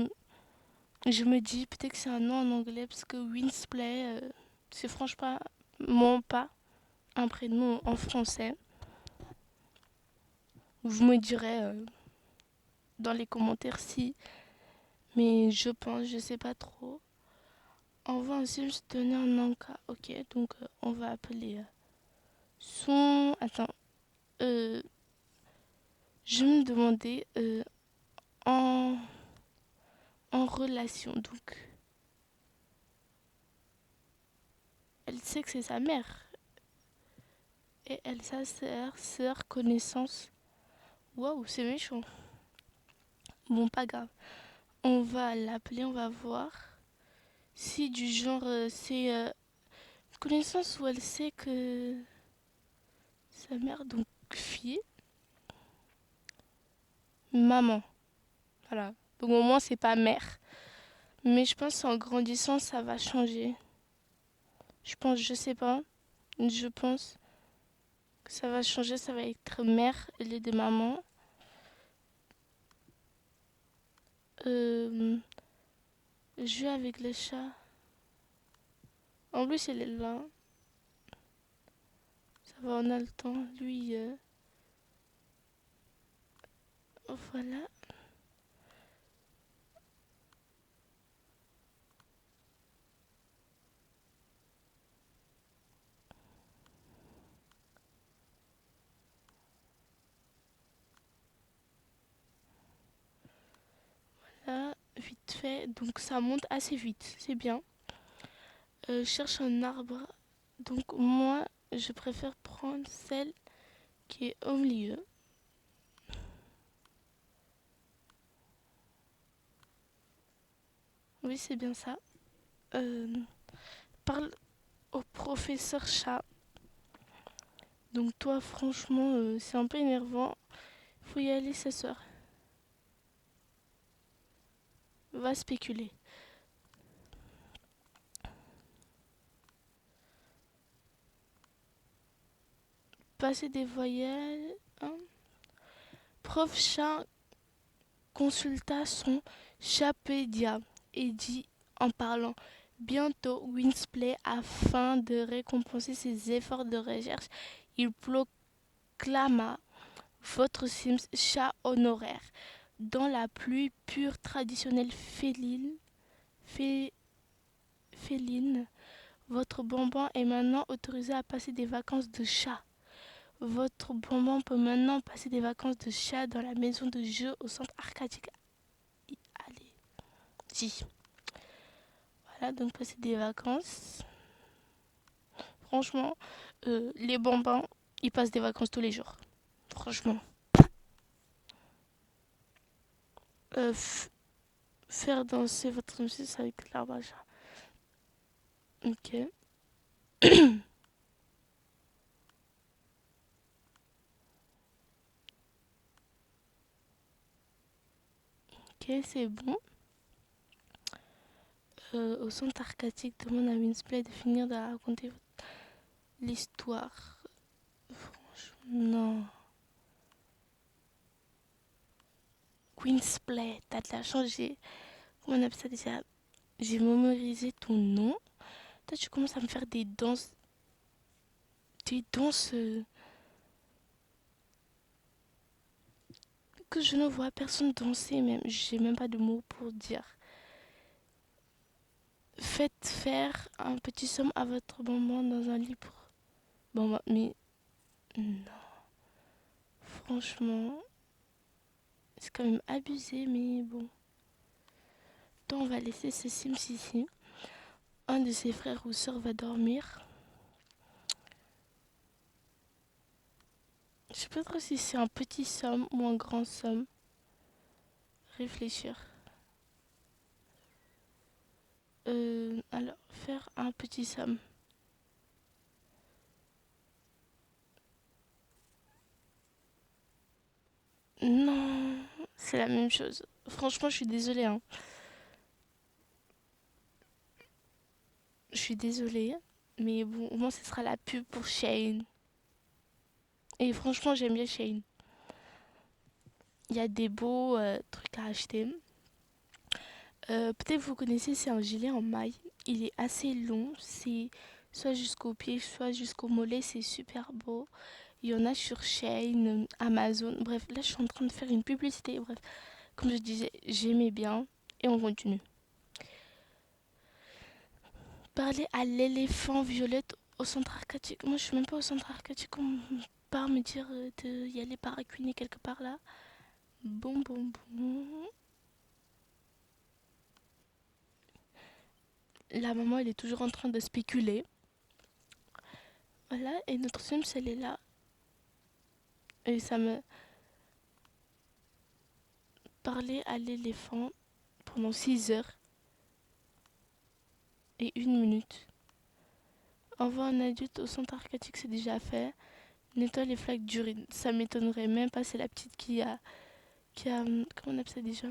me dis peut-être que c'est un nom en anglais parce que Winsplay, c'est franchement pas un prénom en français. Vous me direz dans les commentaires si, mais je pense, je sais pas trop. On va aussi se donner un encas. Ok, donc on va appeler son. Attends, euh, je me demandais en, en relation. Donc, elle sait que c'est sa mère et elle sa sœur, connaissance. Waouh, c'est méchant. Bon, pas grave. On va l'appeler, on va voir. Si du genre c'est connaissance où elle sait que sa mère, donc fille, maman. Voilà. Donc au moins c'est pas mère. Mais je pense qu'en grandissant ça va changer. Je pense, je sais pas. Je pense que ça va changer, ça va être mère au lieu de maman. Euh, Jouer avec le chat. En plus elle est là. Ça va, on a le temps. Lui, voilà. Là, vite fait. Donc ça monte assez vite. C'est bien. Cherche un arbre. Donc moi, je préfère prendre celle qui est au milieu. Oui, c'est bien ça. Euh, Parle au professeur chat. Donc toi, franchement, c'est un peu énervant. Faut y aller ce soir. Va spéculer. Passer des voyelles. Hein. Prof chat consulta son chapédia et dit en parlant bientôt Winsplay afin de récompenser ses efforts de recherche. Il proclama votre Sims chat honoraire dans la plus pure traditionnelle féline. Votre bonbon est maintenant autorisé à passer des vacances de chat. Votre bonbon peut maintenant passer des vacances de chat dans la maison de jeu au centre arcadique. Allez, si. Voilà, donc passer des vacances. Franchement, les bonbons, ils passent des vacances tous les jours. Franchement. Euh, Faire danser votre musique avec l'arbre à chat. Ok. Ok, c'est bon. Au centre arcadique, demande à Winsplay de finir de raconter l'histoire. Franchement, non. Winsplay, t'as de la chance, comment on appelle ça déjà? J'ai mémorisé ton nom. Toi, tu commences à me faire des danses. Des danses que je ne vois personne danser, même. J'ai même pas de mots pour dire. Faites faire un petit somme à votre maman dans un livre. Bon, mais non. Franchement, c'est quand même abusé, mais bon. Donc, on va laisser ce Sims ici. Un de ses frères ou sœurs va dormir. Je sais pas trop si c'est un petit somme ou un grand somme. Réfléchir. Alors, faire un petit somme. Non, c'est la même chose. Franchement, je suis désolée, hein. Je suis désolée. Mais bon, au moins, ce sera la pub pour Shane. Et franchement, j'aime bien Shane. Il y a des beaux trucs à acheter. Peut-être vous connaissez, c'est un gilet en maille. Il est assez long. C'est soit jusqu'au pied, soit jusqu'au mollet. C'est super beau. Il y en a sur Shein, Amazon. Bref, là, je suis en train de faire une publicité. Bref, comme je disais, j'aimais bien. Et on continue. Parler à l'éléphant violette au centre arcadique. Moi, je suis même pas au centre arcadique. On part me dire de y aller paracuiner quelque part là. Bon, bon, bon. La maman, elle est toujours en train de spéculer. Voilà, et notre Sims, elle est là. Et ça me parlait à l'éléphant pendant 6 heures et 1 minute. Envoie un adulte au centre arcadique, c'est déjà fait. Nettoie les flaques d'urine. Ça m'étonnerait même pas, c'est la petite qui a, comment on appelle ça déjà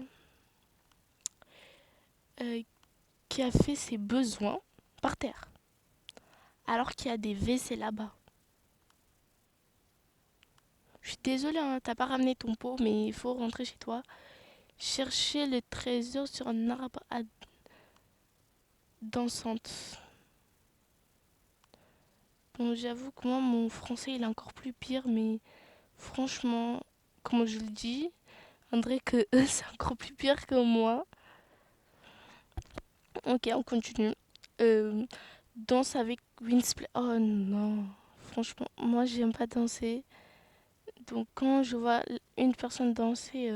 Euh, Qui a fait ses besoins par terre. Alors qu'il y a des WC là-bas. Je suis désolée, hein, t'as pas ramené ton pot, mais il faut rentrer chez toi. Chercher le trésor sur un arbre à dansante. Bon, j'avoue que moi, mon français, il est encore plus pire, mais franchement, comme je le dis, André, que eux, c'est encore plus pire que moi. Ok, on continue. Euh, Danse avec Winsplay. Oh non, franchement, moi, j'aime pas danser. Donc, quand je vois une personne danser,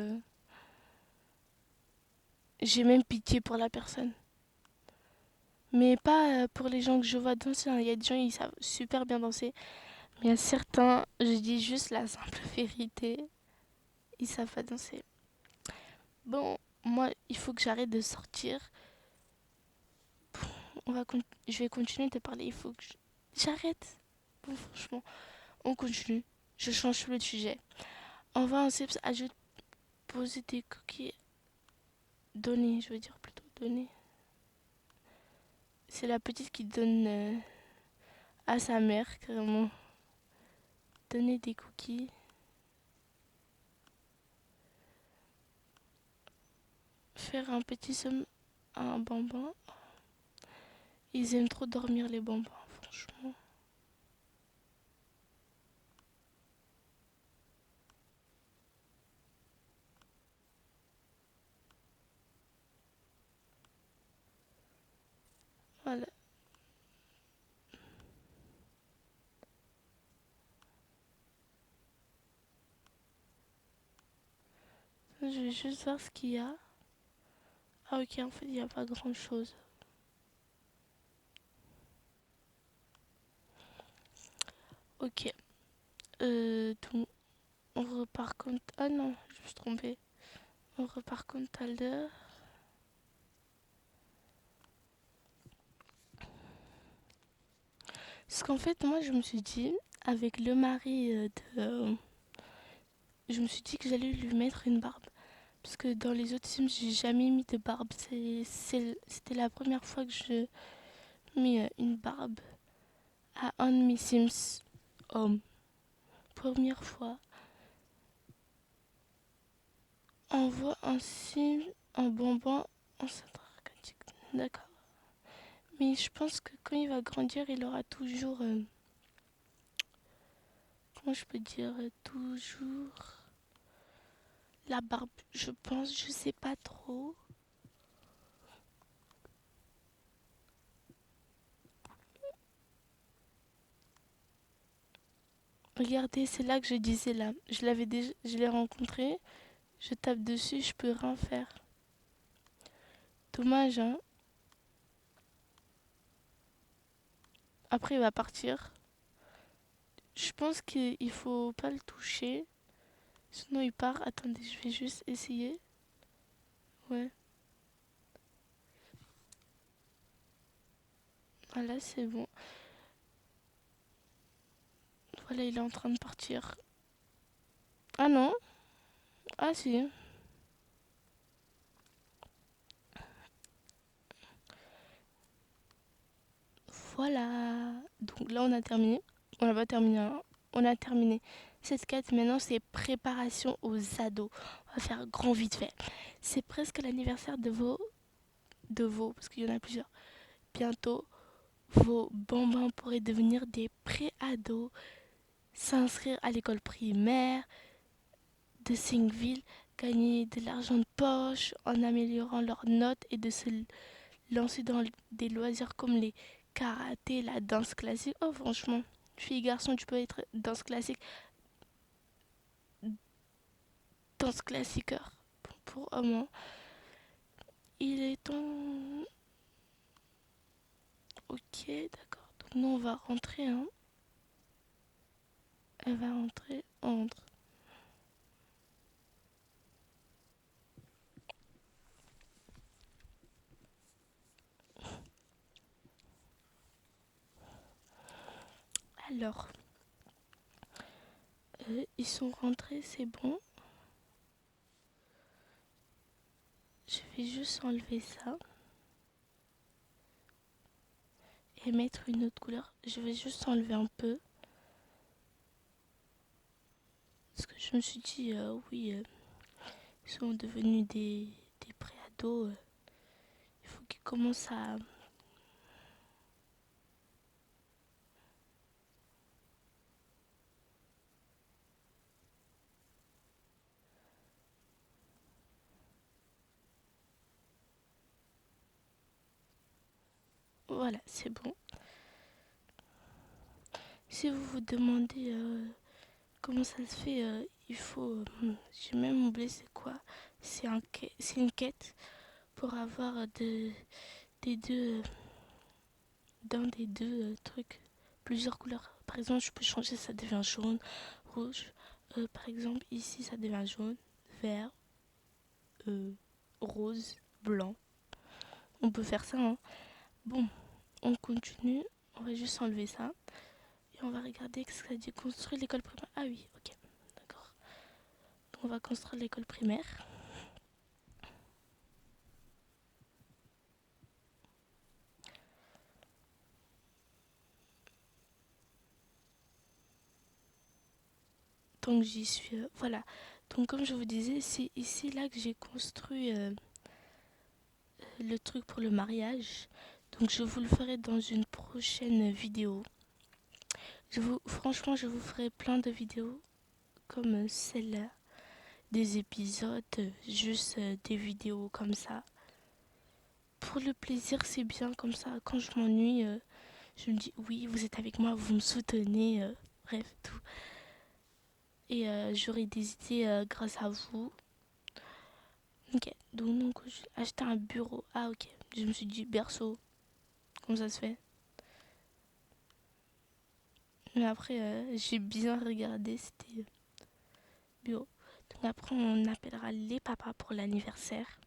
j'ai même pitié pour la personne. Mais pas pour les gens que je vois danser, hein. Il y a des gens, ils savent super bien danser. Mais il y a certains, je dis juste la simple vérité, ils savent pas danser. Bon, moi, il faut que j'arrête de sortir. Je vais continuer de parler. Il faut que j'arrête. Bon, franchement, on continue. Je change le sujet. On va ensuite ajouter, poser des cookies. Donner, je veux dire plutôt donner. C'est la petite qui donne à sa mère, carrément. Donner des cookies. Faire un petit somme à un bambin. Ils aiment trop dormir, les bambins, franchement. Voilà. Je vais juste voir ce qu'il y a. Ah ok, en fait, il n'y a pas grand-chose. Ok. Donc, on repart comme... Ah non, je me suis trompée. On repart comme tout à l'heure. Parce qu'en fait, moi, je me suis dit, avec le mari je me suis dit que j'allais lui mettre une barbe. Parce que dans les autres Sims, j'ai jamais mis de barbe. C'était la première fois que je mis une barbe à un de mes Sims homme. Première fois. On voit un Sim, un bonbon en centre arcadique. D'accord. Mais je pense que quand il va grandir, il aura toujours... comment je peux dire toujours la barbe, je pense, je sais pas trop. Regardez, c'est là que je disais là. Je l'avais déjà, je l'ai rencontré. Je tape dessus, je peux rien faire. Dommage, hein. Après, il va partir. Je pense qu'il faut pas le toucher. Sinon, il part. Attendez, je vais juste essayer. Ouais. Voilà, c'est bon. Voilà, il est en train de partir. Ah non? Ah si. Voilà. Donc là, on a terminé. On n'a pas terminé, hein. On a terminé cette quête. Maintenant, c'est préparation aux ados. On va faire grand vite fait. C'est presque l'anniversaire parce qu'il y en a plusieurs. Bientôt, vos bambins pourraient devenir des pré-ados, s'inscrire à l'école primaire de Singville, gagner de l'argent de poche en améliorant leurs notes et de se lancer dans des loisirs comme les karaté, la danse classique. Oh, franchement, fille, garçon, tu peux être danse classique, danse classiqueur pour homme, hein. Il est temps. Ok, d'accord. Donc, nous, on va rentrer, hein. Elle va rentrer, on rentre. Alors, ils sont rentrés, c'est bon. Je vais juste enlever ça et mettre une autre couleur. Je vais juste enlever un peu. Parce que je me suis dit, oui, ils sont devenus des pré-ados. Il faut qu'ils commencent à. Voilà, c'est bon. Si vous vous demandez comment ça se fait, il faut. J'ai même oublié c'est quoi. C'est une quête pour avoir des deux, d'un des deux trucs, plusieurs couleurs. Par exemple, je peux changer, ça devient jaune, rouge. Par exemple, ici, ça devient jaune, vert, euh, rose, blanc. On peut faire ça, hein. Bon, on continue. On va juste enlever ça. Et on va regarder ce que ça dit. Construire l'école primaire. Ah oui, ok. D'accord. Donc on va construire l'école primaire. Donc j'y suis. Voilà. Donc comme je vous disais, c'est ici là que j'ai construit le truc pour le mariage. Donc je vous le ferai dans une prochaine vidéo. Franchement, je vous ferai plein de vidéos comme celle-là. Des épisodes, juste des vidéos comme ça. Pour le plaisir, c'est bien comme ça. Quand je m'ennuie, je me dis oui, vous êtes avec moi, vous me soutenez. Bref, tout. Et j'aurai des idées grâce à vous. Ok, donc j'ai acheté un bureau. Ah ok, je me suis dit berceau, comment ça se fait? Mais après, j'ai bien regardé, c'était bureau. Donc après, on appellera les papas pour l'anniversaire.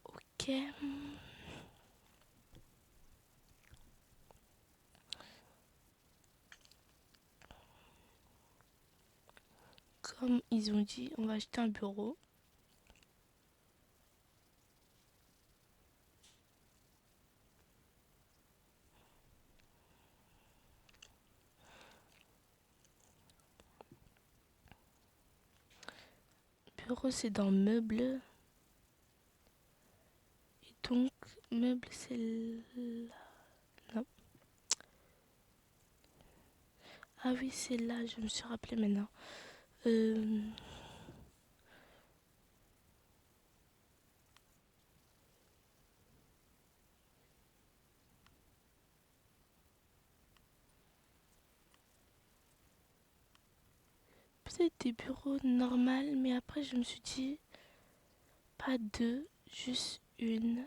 Ok. Comme ils ont dit, on va acheter un bureau. Bureau, c'est dans meubles. Et donc, meubles, c'est là. Non. Ah oui, c'est là, je me suis rappelé maintenant. Euh, Peut-être des bureaux normaux, mais après, je me suis dit, pas deux, juste une.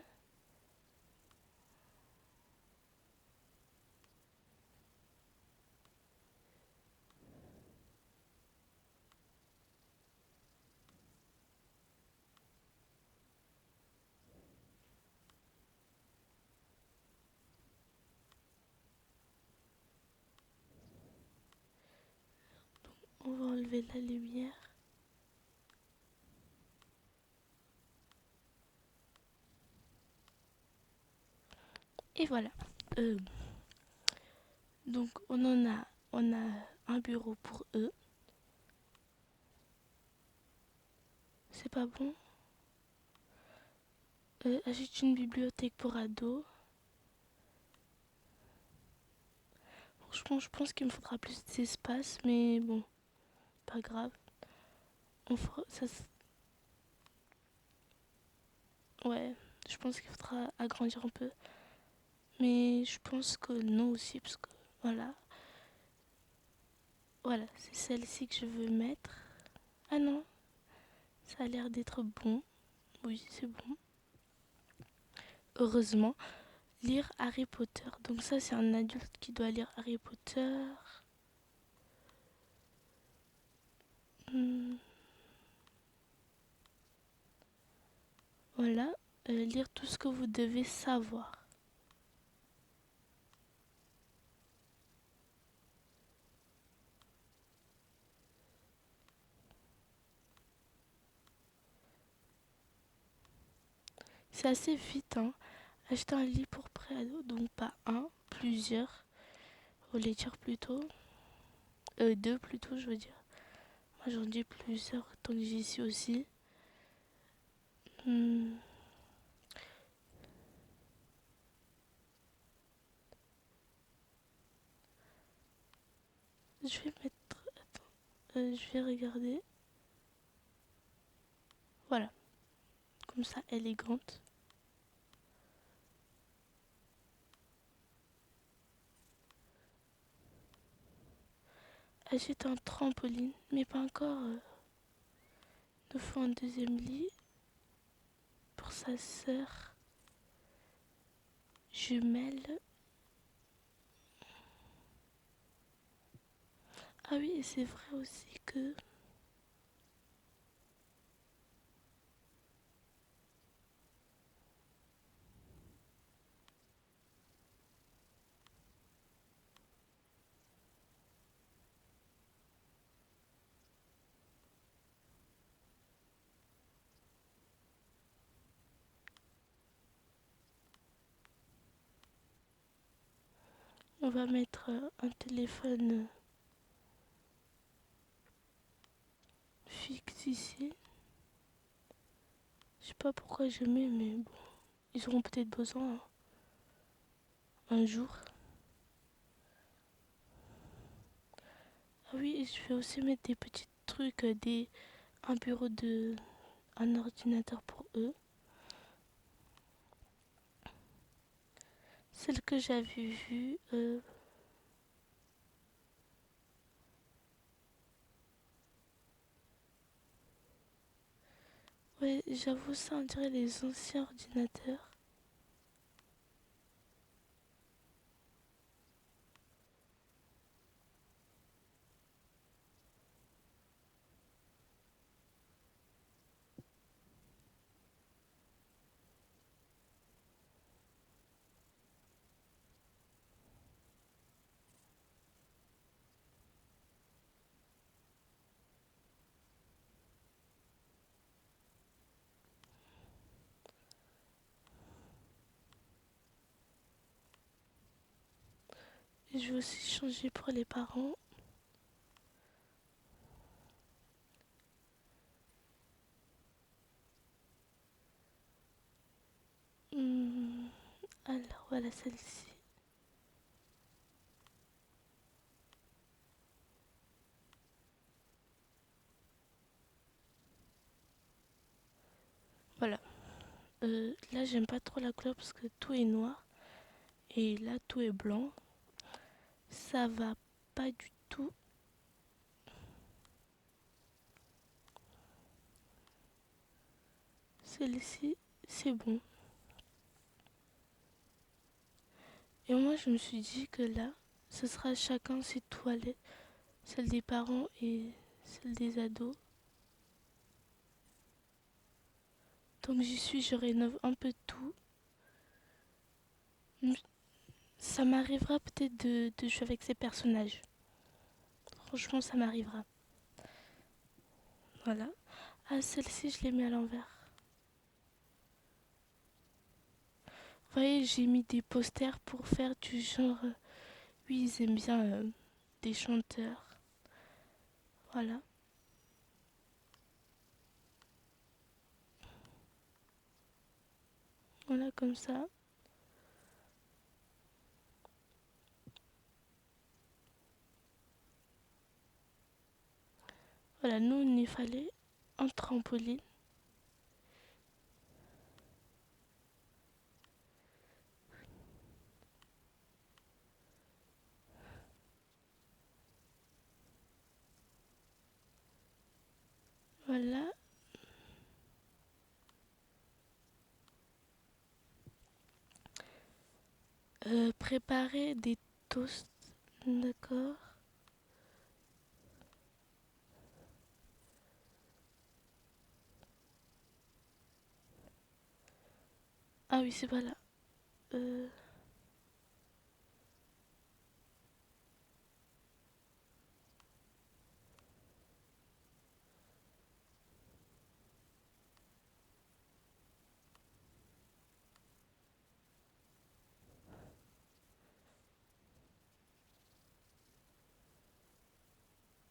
On va enlever la lumière. Et voilà. Euh, donc on a un bureau pour eux. C'est pas bon. Achète une bibliothèque pour ados. Franchement, je pense qu'il me faudra plus d'espace, mais bon, pas grave. On fera ça. Ouais, je pense qu'il faudra agrandir un peu. Mais je pense que non aussi, parce que voilà. Voilà, c'est celle-ci que je veux mettre. Ah non, ça a l'air d'être bon. Oui, c'est bon. Heureusement. Lire Harry Potter. Donc ça, c'est un adulte qui doit lire Harry Potter. Hmm, voilà. Lire tout ce que vous devez savoir. C'est assez vite, hein. Acheter un livre pour pré-ado, donc pas un, plusieurs. Faut les dire plutôt. Deux plutôt, je veux dire. Moi j'en dis plusieurs tant que j'y suis aussi. Hmm, je vais mettre. Je vais regarder. Voilà, comme ça, élégante. Achète un trampoline, mais pas encore. Il nous faut un deuxième lit pour sa sœur jumelle. Ah oui, et c'est vrai aussi que on va mettre un téléphone fixe ici. Je sais pas pourquoi je mets, mais bon, ils auront peut-être besoin un jour. Ah oui, et je vais aussi mettre des petits trucs, un bureau un ordinateur pour eux. Celle que j'avais vue, ouais, j'avoue ça, on dirait les anciens ordinateurs. Et je vais aussi changer pour les parents. Hmm, alors voilà celle-ci. Voilà. Là, j'aime pas trop la couleur parce que tout est noir. Et là, tout est blanc. Ça va pas du tout. Celle-ci, c'est bon. Et moi, je me suis dit que là, ce sera chacun ses toilettes. Celle des parents et celle des ados. Donc j'y suis, je rénove un peu tout. Ça m'arrivera peut-être de jouer avec ces personnages. Franchement, ça m'arrivera. Voilà. Ah, celle-ci, je l'ai mis à l'envers. Vous voyez, j'ai mis des posters pour faire du genre. Oui, ils aiment bien des chanteurs. Voilà. Voilà, comme ça. Voilà, nous, il nous fallait un trampoline. Voilà. Préparer des toasts. D'accord. Ah oui, c'est pas là. Euh,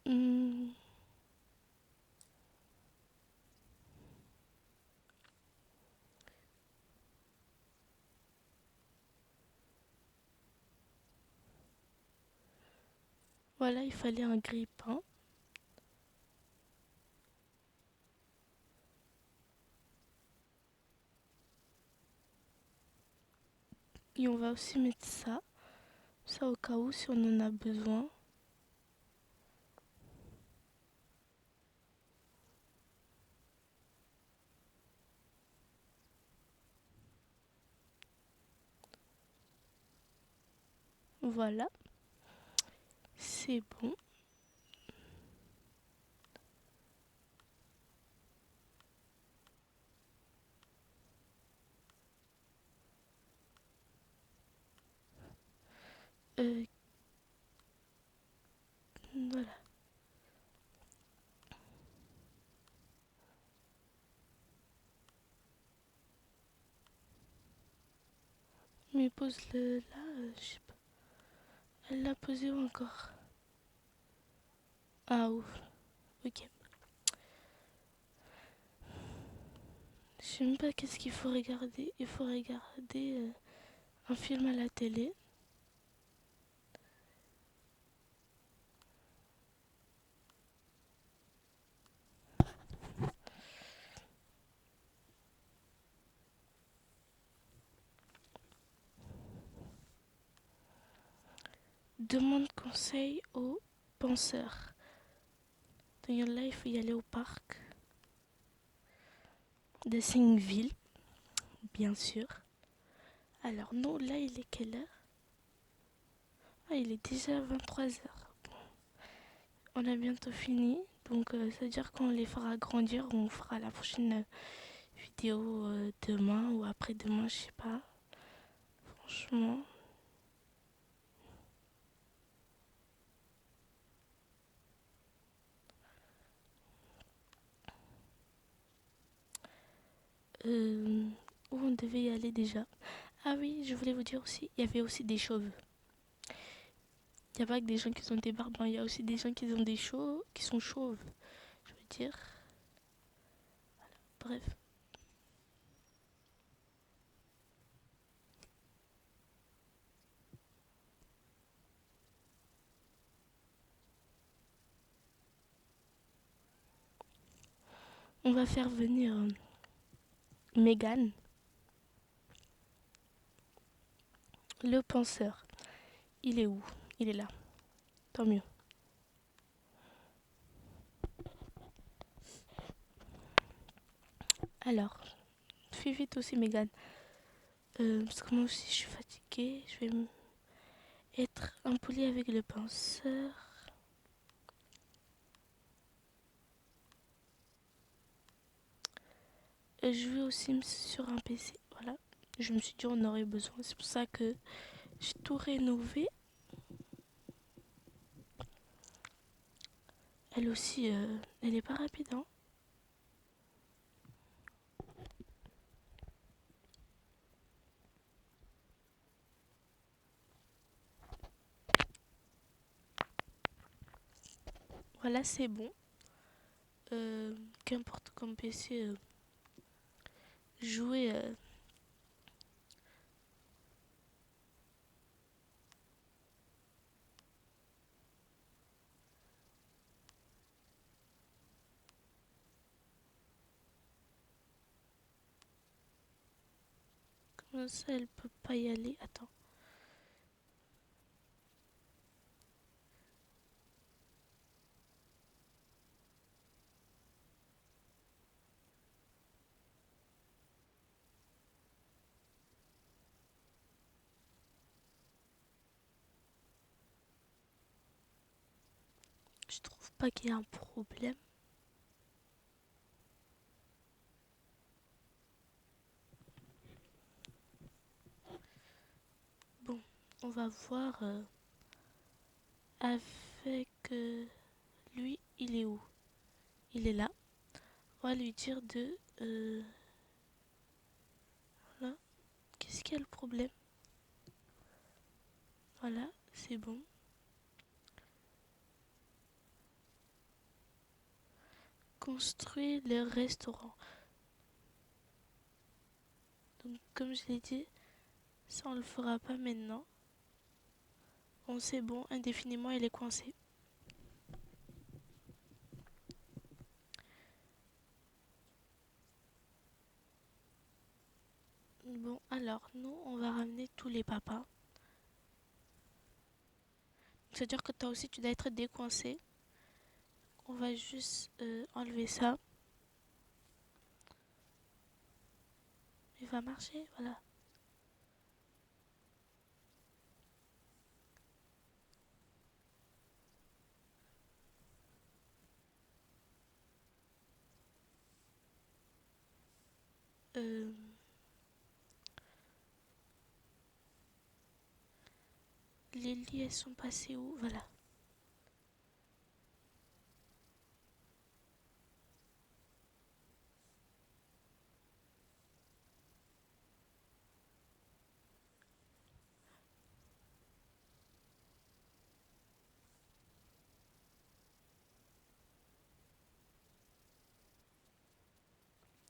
hmm, voilà, il fallait un grille-pain. Et on va aussi mettre ça. Ça au cas où si on en a besoin. Voilà. C'est bon. Euh, voilà. Mais pose-le là. Je sais pas. Elle l'a posé où encore? Ah ouf. Ok. Je sais même pas qu'est-ce qu'il faut regarder. Il faut regarder un film à la télé. Demande conseil aux penseurs. D'ailleurs là, il faut y aller au parc de Singville, bien sûr. Alors non, là, il est quelle heure? Ah, il est déjà 23 h. On a bientôt fini. Donc, ça veut dire qu'on les fera grandir. On fera la prochaine vidéo demain ou après-demain, je sais pas. Franchement. Euh, Où on devait y aller déjà? Ah oui, je voulais vous dire aussi, il y avait aussi des chauves. Il n'y a pas que des gens qui ont des barbes, il y a aussi des gens qui ont des chauves, qui sont chauves. Je veux dire, bref. On va faire venir Megan, le penseur. Il est où? Il est là. Tant mieux. Alors, fais vite aussi Megan. Parce que moi aussi je suis fatiguée. Je vais être impolie avec le penseur. Et je vais aussi sur un PC. Voilà. Je me suis dit on aurait besoin. C'est pour ça que j'ai tout rénové. Elle aussi, elle est pas rapide, hein. Voilà, c'est bon. Qu'importe comme PC, jouer. Comment ça, elle peut pas y aller? Attends. Je trouve pas qu'il y a un problème. Bon, on va voir avec lui, il est où? Il est là. On va lui dire de... là. Qu'est-ce qu'il y a le problème? Voilà, c'est bon. Construire le restaurant. Donc, comme je l'ai dit, ça on le fera pas maintenant. Bon, c'est bon, indéfiniment, il est coincé. Bon, alors, nous, on va ramener tous les papas. C'est-à-dire que toi aussi, tu dois être décoincé. On va juste enlever ça. Il va marcher, voilà. Euh, les lits, elles sont passées où? Voilà.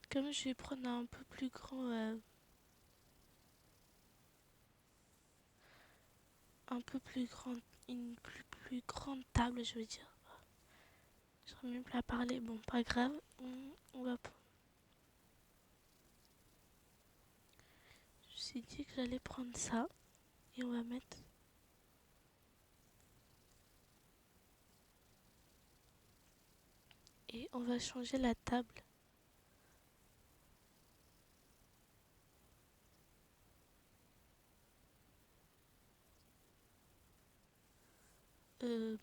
Comme je vais prendre un peu plus grand, un peu plus grande, une plus grande table, je veux dire. J'aurais même pas à parler. Bon, pas grave. On va. Je me suis dit que j'allais prendre ça et on va mettre. Et on va changer la table. Euh,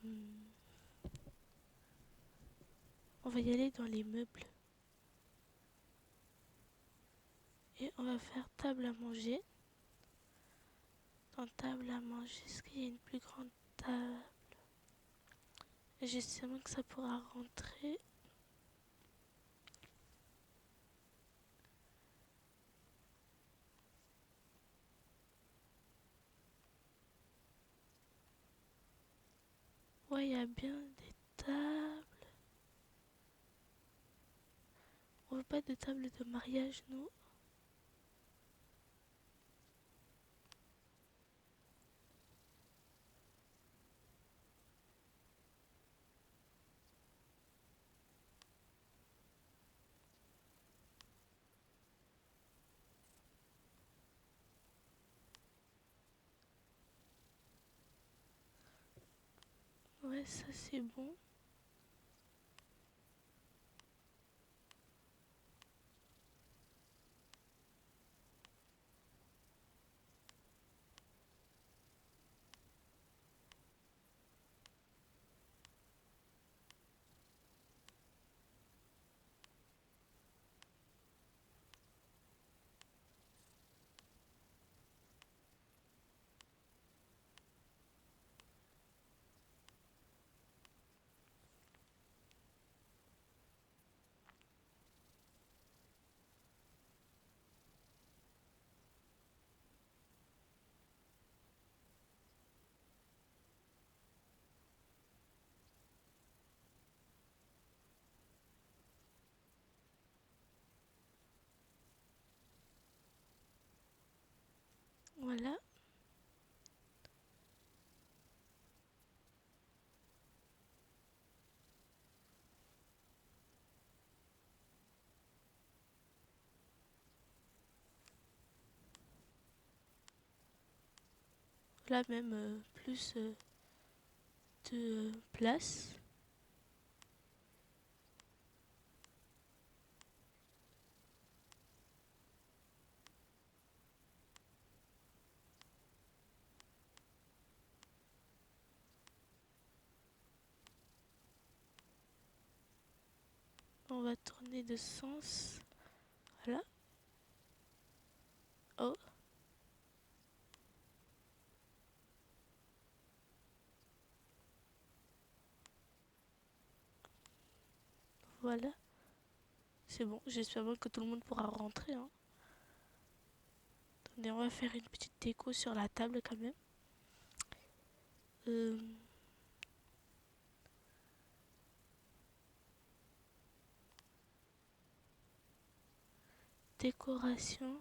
on va y aller dans les meubles. Et on va faire table à manger. Dans table à manger, est-ce qu'il y a une plus grande table? J'espère que ça pourra rentrer. Ouais, il y a bien des tables. On veut pas de table de mariage, nous. Ouais, ça c'est bon. Voilà. Là même plus de place. On va tourner de sens. Voilà. Oh, voilà. C'est bon, j'espère bien que tout le monde pourra rentrer, hein. Attendez, on va faire une petite déco sur la table quand même. Euh, Décoration.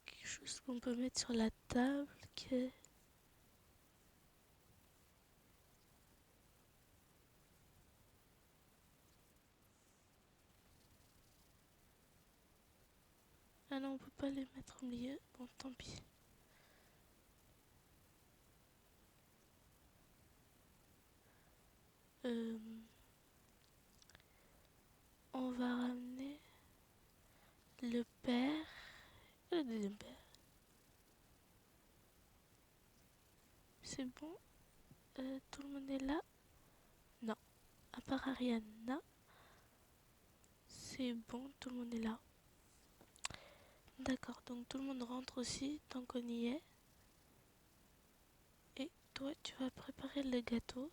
Quelque chose qu'on peut mettre sur la table. Ah non, on peut pas les mettre au milieu. Bon, tant pis. Euh, on va ramener le père et le deuxième père. C'est bon. Tout le monde est là? Non. À part Ariana. C'est bon, tout le monde est là. D'accord, donc tout le monde rentre aussi tant qu'on y est. Et toi, tu vas préparer le gâteau.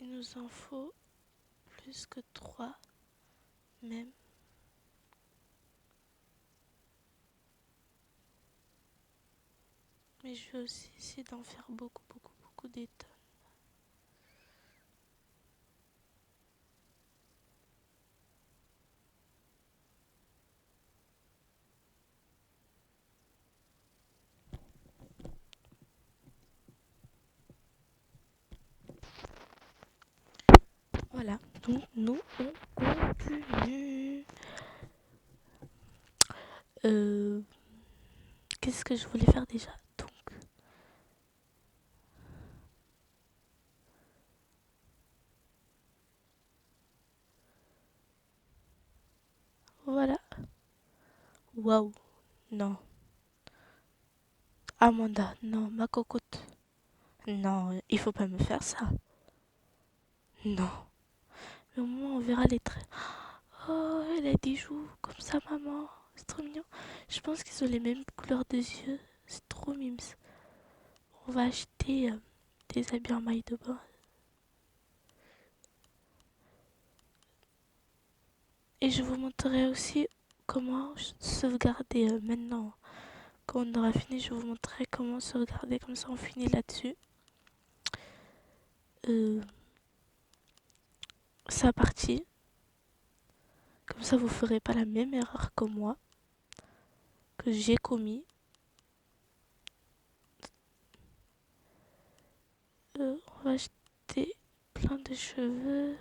Il nous en faut plus que 3 même. Mais je vais aussi essayer d'en faire beaucoup, beaucoup, beaucoup des tonnes. Voilà, donc nous on continue. Euh, Qu'est-ce que je voulais faire déjà? Donc, voilà. Waouh, non. Amanda, non, ma cocotte. Non, il faut pas me faire ça. Non. Mais au moins on verra les traits. Oh, elle a des joues comme ça, maman. C'est trop mignon. Je pense qu'ils ont les mêmes couleurs de yeux. C'est trop mimes. On va acheter des habits en maille de bain. Et je vous montrerai aussi comment sauvegarder maintenant. Quand on aura fini, je vous montrerai comment sauvegarder. Comme ça, on finit là-dessus. Sa partie. Comme ça, vous ferez pas la même erreur que moi, que j'ai commis. On va acheter plein de cheveux.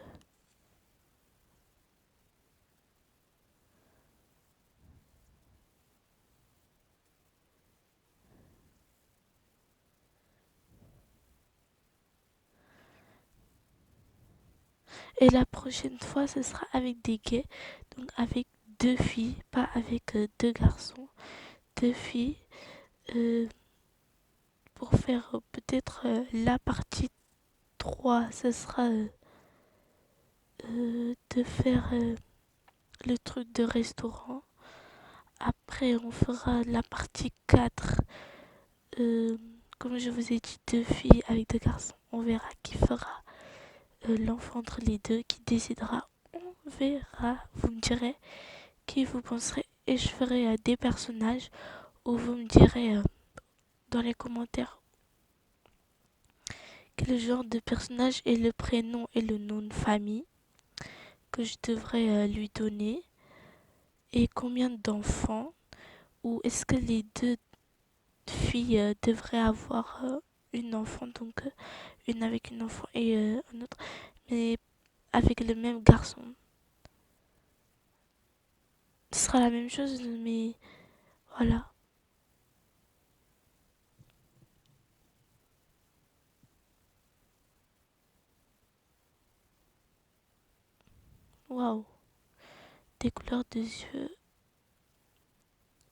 Et la prochaine fois, ce sera avec des gays. Donc avec 2 filles, pas avec 2 garçons. 2 filles. euh, pour faire peut-être la partie 3, ce sera de faire le truc de restaurant. Après, on fera la partie 4. Euh, Comme je vous ai dit, 2 filles avec 2 garçons. On verra qui fera l'enfant entre les deux, qui décidera. On verra. Vous me direz qui vous penserez. Et je ferai des personnages où vous me direz dans les commentaires quel genre de personnage et le prénom et le nom de famille que je devrais lui donner et combien d'enfants ou est-ce que les 2 filles devraient avoir une enfant, donc une avec une enfant et un autre, mais avec le même garçon. Ce sera la même chose, mais voilà. Waouh, des couleurs de yeux,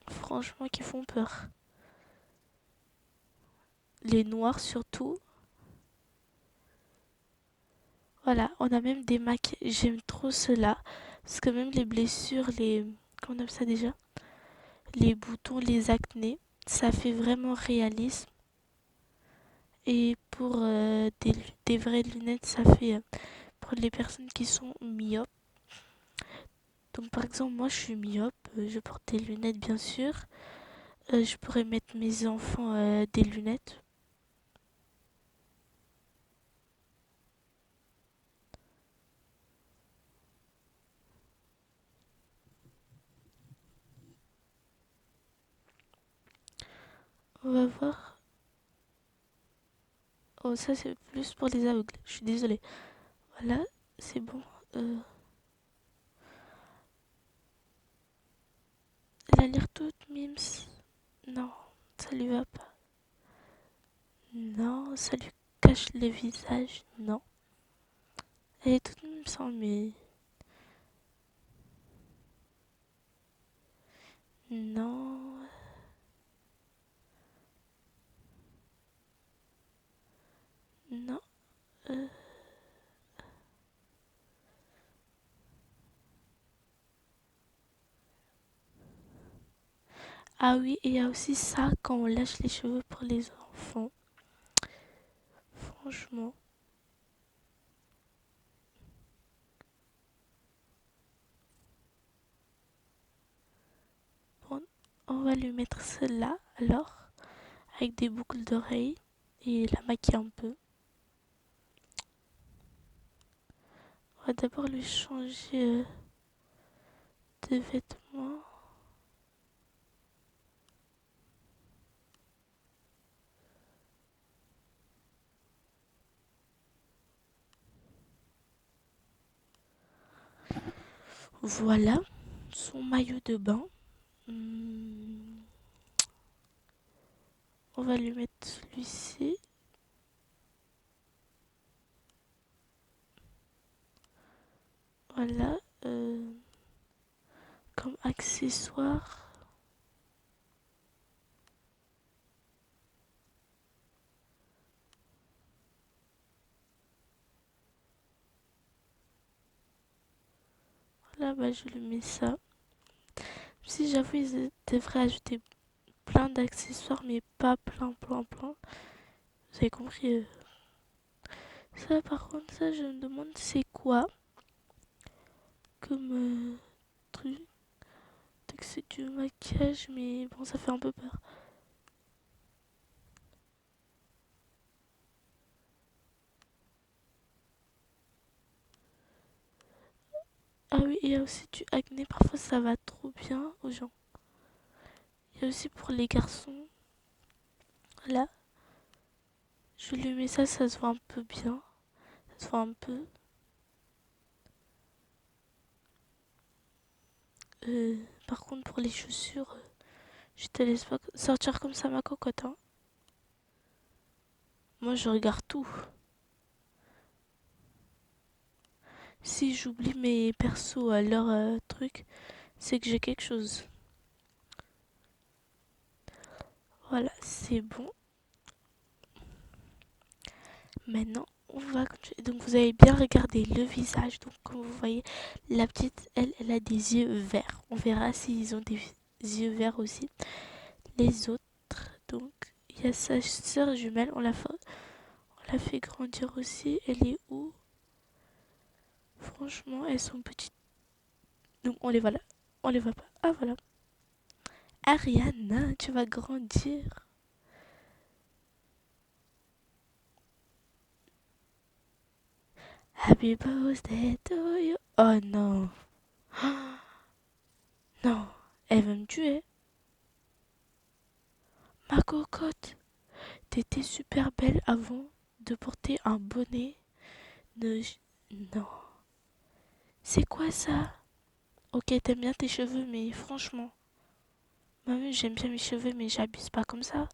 franchement, qui font peur. Les noirs surtout. Voilà, on a même des maquillages. J'aime trop cela. Parce que même les blessures, les. Comment on appelle ça déjà? Les boutons, les acnés, ça fait vraiment réalisme. Et pour des vraies lunettes, ça fait pour les personnes qui sont myopes. Donc par exemple, moi je suis myope, je porte des lunettes bien sûr. Je pourrais mettre mes enfants des lunettes. On va voir. Oh, ça c'est plus pour les aveugles. Je suis désolée. Voilà, c'est bon. Euh, Elle a l'air toute mimes. Non, ça lui va pas. Non, ça lui cache le visage. Non. Elle est toute mimes sans mais. Non. Non. euh, Ah oui, et il y a aussi ça quand on lâche les cheveux pour les enfants. Franchement. Bon, on va lui mettre cela alors, avec des boucles d'oreilles et la maquiller un peu. On va d'abord lui changer de vêtements. Voilà, son maillot de bain. Hmm, on va lui mettre celui-ci. Voilà, comme accessoire. Voilà, bah, je lui mets ça. Si j'avoue, ils devraient ajouter plein d'accessoires, mais pas plein, plein, plein. Vous avez compris ça, par contre, ça, je me demande c'est quoi comme truc. Peut-être que c'est du maquillage, mais bon, ça fait un peu peur. Ah oui, il y a aussi du acné. Parfois, ça va trop bien aux gens. Il y a aussi pour les garçons. Là, je lui mets ça, ça se voit un peu bien. Ça se voit un peu. Euh, Par contre, pour les chaussures, je te laisse pas sortir comme ça ma cocotte. Hein. Moi, je regarde tout. Si j'oublie mes persos à leur truc, c'est que j'ai quelque chose. Voilà, c'est bon. Maintenant, on va continuer. Donc vous avez bien regardé le visage. Donc comme vous voyez, la petite, elle a des yeux verts. On verra s'ils ont des yeux verts aussi. Les autres, donc il y a sa sœur jumelle. On l'a fait grandir aussi. Elle est où? Franchement, elles sont petites. Donc on les voit là. On les voit pas. Ah voilà. Ariana, tu vas grandir. Happy birthday to you. Oh non. Non, elle va me tuer. Ma cocotte, t'étais super belle avant de porter un bonnet. Ne... Non. C'est quoi ça? Ok, t'aimes bien tes cheveux, mais franchement, moi-même j'aime bien mes cheveux, mais j'abuse pas comme ça.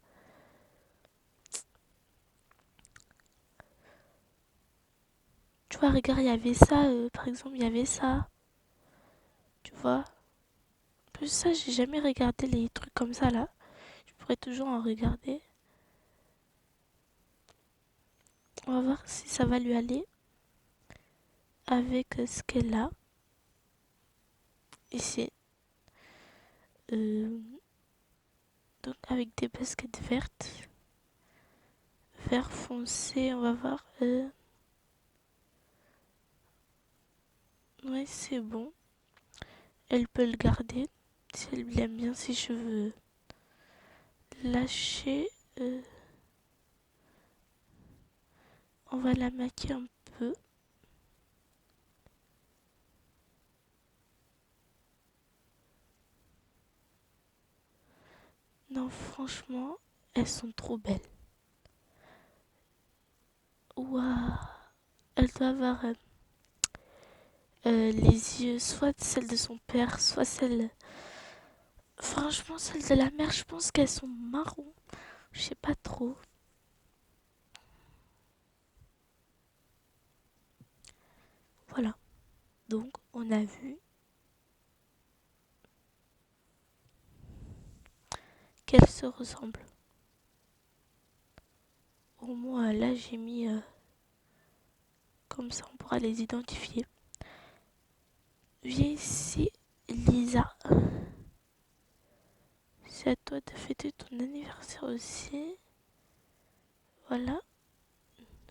Tu vois, regarde, il y avait ça, par exemple, il y avait ça. Tu vois? En plus, ça, j'ai jamais regardé les trucs comme ça là. Je pourrais toujours en regarder. On va voir si ça va lui aller avec ce qu'elle a ici. Euh, donc, avec des baskets vertes, vert foncé, on va voir. Ouais, c'est bon. Elle peut le garder si elle aime bien ses cheveux lâchés. euh, on va la maquiller un peu. Non, franchement, elles sont trop belles. Waouh! Elle doit avoir les yeux, soit celle de son père, soit celle. Franchement, celle de la mère, je pense qu'elles sont marron. Je sais pas trop. Voilà. Donc, on a vu qu'elles se ressemblent. Au moins, là, j'ai mis comme ça, on pourra les identifier. Viens ici, Lisa. C'est à toi de fêter ton anniversaire aussi. Voilà.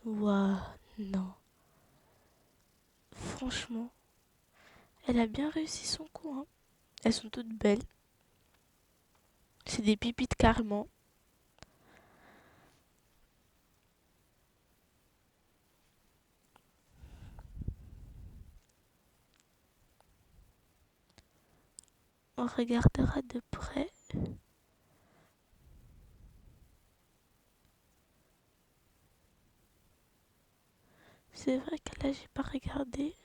Waouh, non. Franchement, elle a bien réussi son coup, hein. Elles sont toutes belles. C'est des pipites carrément. On regardera de près. C'est vrai que là, j'ai pas regardé.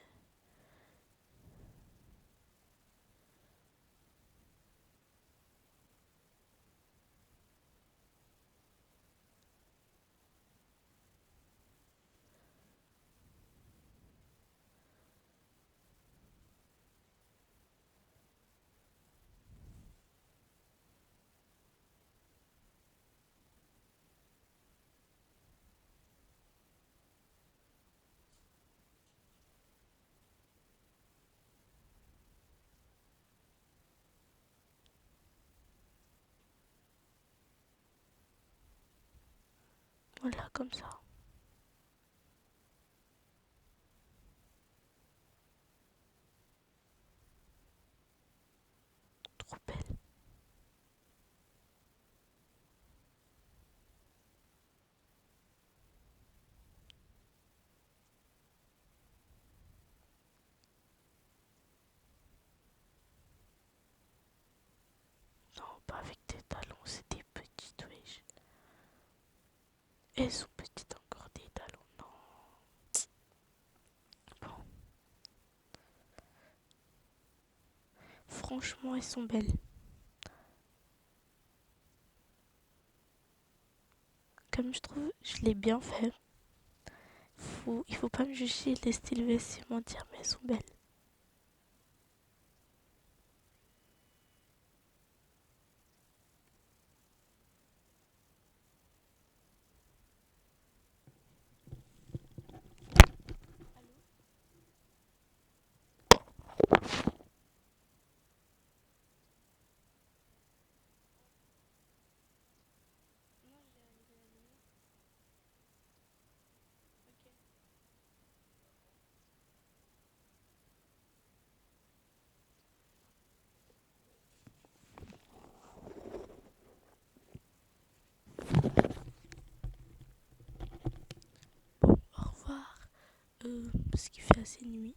Voilà, comme ça. Trop belle. Non, pas avec des talons, c'est des petites, wesh. Elles sont petites encore, des talons. Non. Bon. Franchement, elles sont belles. Comme je trouve, je l'ai bien fait. Il faut pas me juger les styles vestimentaires, mais elles sont belles. parce qu'il fait assez nuit.